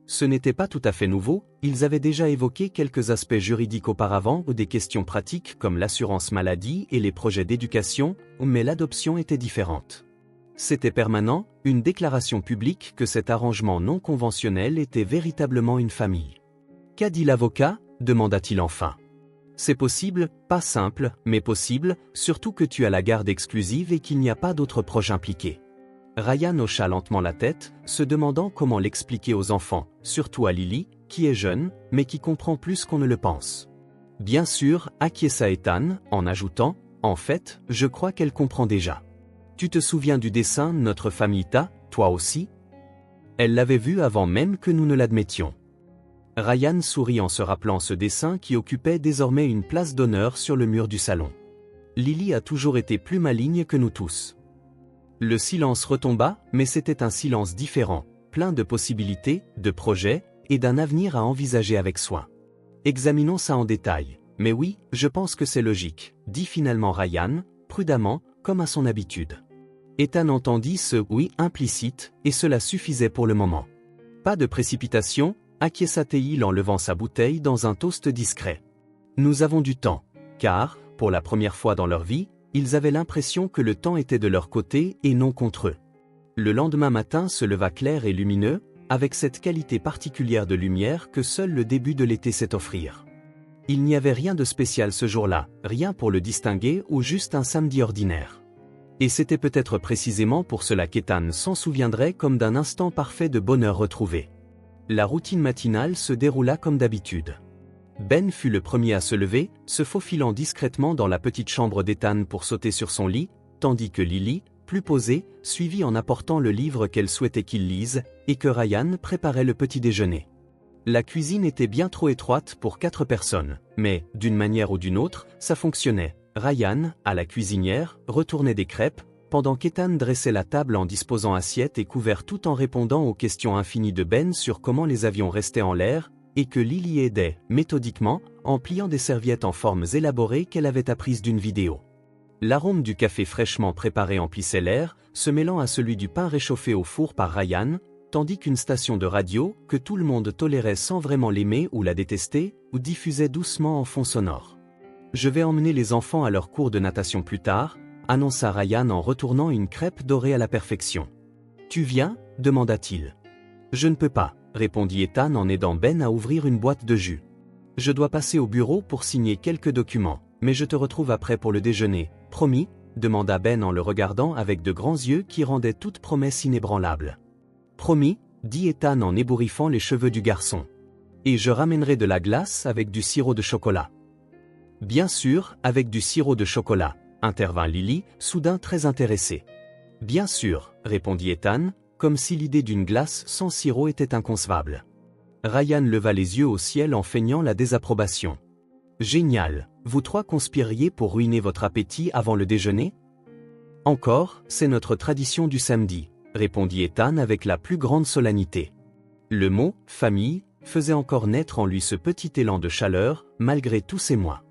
Ce n'était pas tout à fait nouveau, ils avaient déjà évoqué quelques aspects juridiques auparavant ou des questions pratiques comme l'assurance maladie et les projets d'éducation, mais l'adoption était différente. C'était permanent, une déclaration publique que cet arrangement non conventionnel était véritablement une famille. Qu'a dit l'avocat ? Demanda-t-il enfin. C'est possible, pas simple, mais possible, surtout que tu as la garde exclusive et qu'il n'y a pas d'autres proches impliqués. Ryan hocha lentement la tête, se demandant comment l'expliquer aux enfants, surtout à Lily, qui est jeune, mais qui comprend plus qu'on ne le pense. Bien sûr, acquiesça Ethan, en ajoutant, en fait, je crois qu'elle comprend déjà. Tu te souviens du dessin Notre famille t'a, toi aussi ? Elle l'avait vu avant même que nous ne l'admettions. Ryan sourit en se rappelant ce dessin qui occupait désormais une place d'honneur sur le mur du salon. Lily a toujours été plus maligne que nous tous. Le silence retomba, mais c'était un silence différent, plein de possibilités, de projets, et d'un avenir à envisager avec soin. Examinons ça en détail. Mais oui, je pense que c'est logique, dit finalement Ryan, prudemment, comme à son habitude. Ethan entendit ce « oui » implicite, et cela suffisait pour le moment. Pas de précipitation, acquiesça-t-il en levant sa bouteille dans un toast discret. Nous avons du temps, car, pour la première fois dans leur vie, ils avaient l'impression que le temps était de leur côté et non contre eux. Le lendemain matin se leva clair et lumineux, avec cette qualité particulière de lumière que seul le début de l'été sait offrir. Il n'y avait rien de spécial ce jour-là, rien pour le distinguer ou juste un samedi ordinaire. Et c'était peut-être précisément pour cela qu'Ethan s'en souviendrait comme d'un instant parfait de bonheur retrouvé. La routine matinale se déroula comme d'habitude. Ben fut le premier à se lever, se faufilant discrètement dans la petite chambre d'Ethan pour sauter sur son lit, tandis que Lily, plus posée, suivit en apportant le livre qu'elle souhaitait qu'il lise, et que Ryan préparait le petit déjeuner. La cuisine était bien trop étroite pour 4 personnes, mais, d'une manière ou d'une autre, ça fonctionnait. Ryan, à la cuisinière, retournait des crêpes, pendant qu'Ethan dressait la table en disposant assiettes et couverts tout en répondant aux questions infinies de Ben sur comment les avions restaient en l'air, et que Lily aidait, méthodiquement, en pliant des serviettes en formes élaborées qu'elle avait apprises d'une vidéo. L'arôme du café fraîchement préparé emplissait l'air, se mêlant à celui du pain réchauffé au four par Ryan, tandis qu'une station de radio, que tout le monde tolérait sans vraiment l'aimer ou la détester, ou diffusait doucement en fond sonore. « Je vais emmener les enfants à leur cours de natation plus tard », annonça Ryan en retournant une crêpe dorée à la perfection. « Tu viens » demanda-t-il. « Je ne peux pas », répondit Ethan en aidant Ben à ouvrir une boîte de jus. « Je dois passer au bureau pour signer quelques documents, mais je te retrouve après pour le déjeuner, promis ?» demanda Ben en le regardant avec de grands yeux qui rendaient toute promesse inébranlable. « Promis » dit Ethan en ébouriffant les cheveux du garçon. « Et je ramènerai de la glace avec du sirop de chocolat. »« Bien sûr, avec du sirop de chocolat », intervint Lily, soudain très intéressée. « Bien sûr », répondit Ethan, comme si l'idée d'une glace sans sirop était inconcevable. Ryan leva les yeux au ciel en feignant la désapprobation. « Génial, vous 3 conspiriez pour ruiner votre appétit avant le déjeuner ? » « Encore, c'est notre tradition du samedi », répondit Ethan avec la plus grande solennité. Le mot « famille » faisait encore naître en lui ce petit élan de chaleur, malgré tous ces mois.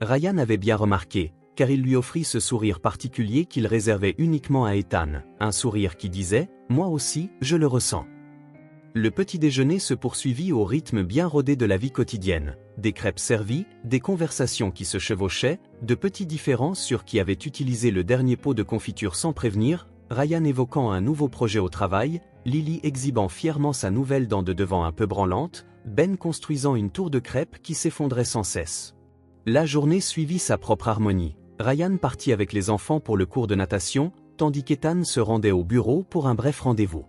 Ryan avait bien remarqué, car il lui offrit ce sourire particulier qu'il réservait uniquement à Ethan, un sourire qui disait « Moi aussi, je le ressens ». Le petit déjeuner se poursuivit au rythme bien rodé de la vie quotidienne, des crêpes servies, des conversations qui se chevauchaient, de petits différends sur qui avait utilisé le dernier pot de confiture sans prévenir, Ryan évoquant un nouveau projet au travail, Lily exhibant fièrement sa nouvelle dent de devant un peu branlante, Ben construisant une tour de crêpes qui s'effondrait sans cesse. La journée suivit sa propre harmonie. Ryan partit avec les enfants pour le cours de natation, tandis qu'Ethan se rendait au bureau pour un bref rendez-vous.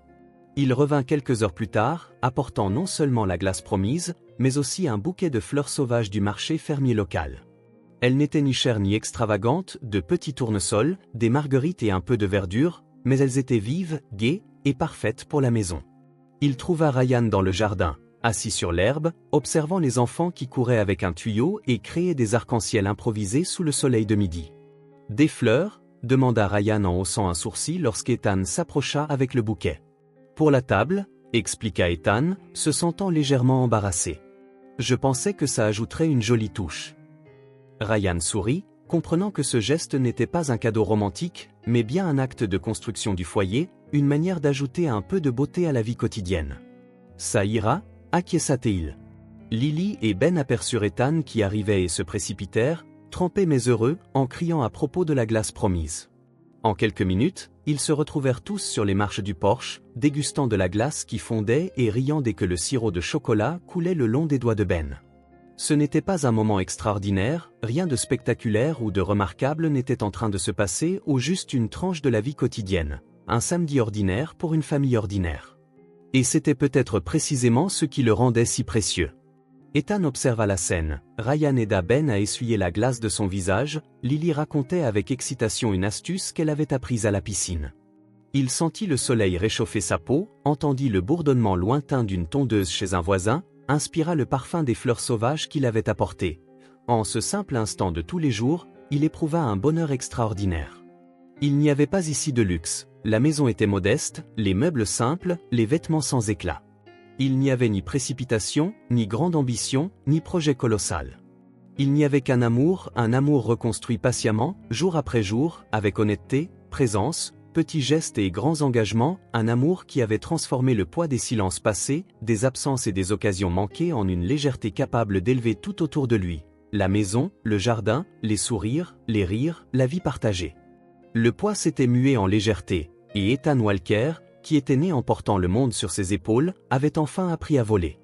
Il revint quelques heures plus tard, apportant non seulement la glace promise, mais aussi un bouquet de fleurs sauvages du marché fermier local. Elles n'étaient ni chères ni extravagantes, de petits tournesols, des marguerites et un peu de verdure, mais elles étaient vives, gaies et parfaites pour la maison. Il trouva Ryan dans le jardin, assis sur l'herbe, observant les enfants qui couraient avec un tuyau et créaient des arcs-en-ciel improvisés sous le soleil de midi. « Des fleurs ?» demanda Ryan en haussant un sourcil lorsqu'Ethan s'approcha avec le bouquet. « Pour la table ?» expliqua Ethan, se sentant légèrement embarrassé. « Je pensais que ça ajouterait une jolie touche. » Ryan sourit, comprenant que ce geste n'était pas un cadeau romantique, mais bien un acte de construction du foyer, une manière d'ajouter un peu de beauté à la vie quotidienne. « Ça ira ?» acquiesça-t-il. Lily et Ben aperçurent Ethan qui arrivait et se précipitèrent, trempés mais heureux, en criant à propos de la glace promise. En quelques minutes, ils se retrouvèrent tous sur les marches du porche, dégustant de la glace qui fondait et riant dès que le sirop de chocolat coulait le long des doigts de Ben. Ce n'était pas un moment extraordinaire, rien de spectaculaire ou de remarquable n'était en train de se passer ou juste une tranche de la vie quotidienne, un samedi ordinaire pour une famille ordinaire. Et c'était peut-être précisément ce qui le rendait si précieux. Ethan observa la scène, Ryan aida Ben à essuyer la glace de son visage, Lily racontait avec excitation une astuce qu'elle avait apprise à la piscine. Il sentit le soleil réchauffer sa peau, entendit le bourdonnement lointain d'une tondeuse chez un voisin, inspira le parfum des fleurs sauvages qu'il avait apportées. En ce simple instant de tous les jours, il éprouva un bonheur extraordinaire. Il n'y avait pas ici de luxe, la maison était modeste, les meubles simples, les vêtements sans éclat. Il n'y avait ni précipitation, ni grande ambition, ni projet colossal. Il n'y avait qu'un amour, un amour reconstruit patiemment, jour après jour, avec honnêteté, présence, Petits gestes et grands engagements, un amour qui avait transformé le poids des silences passés, des absences et des occasions manquées en une légèreté capable d'élever tout autour de lui. La maison, le jardin, les sourires, les rires, la vie partagée. Le poids s'était mué en légèreté, et Ethan Walker, qui était né en portant le monde sur ses épaules, avait enfin appris à voler.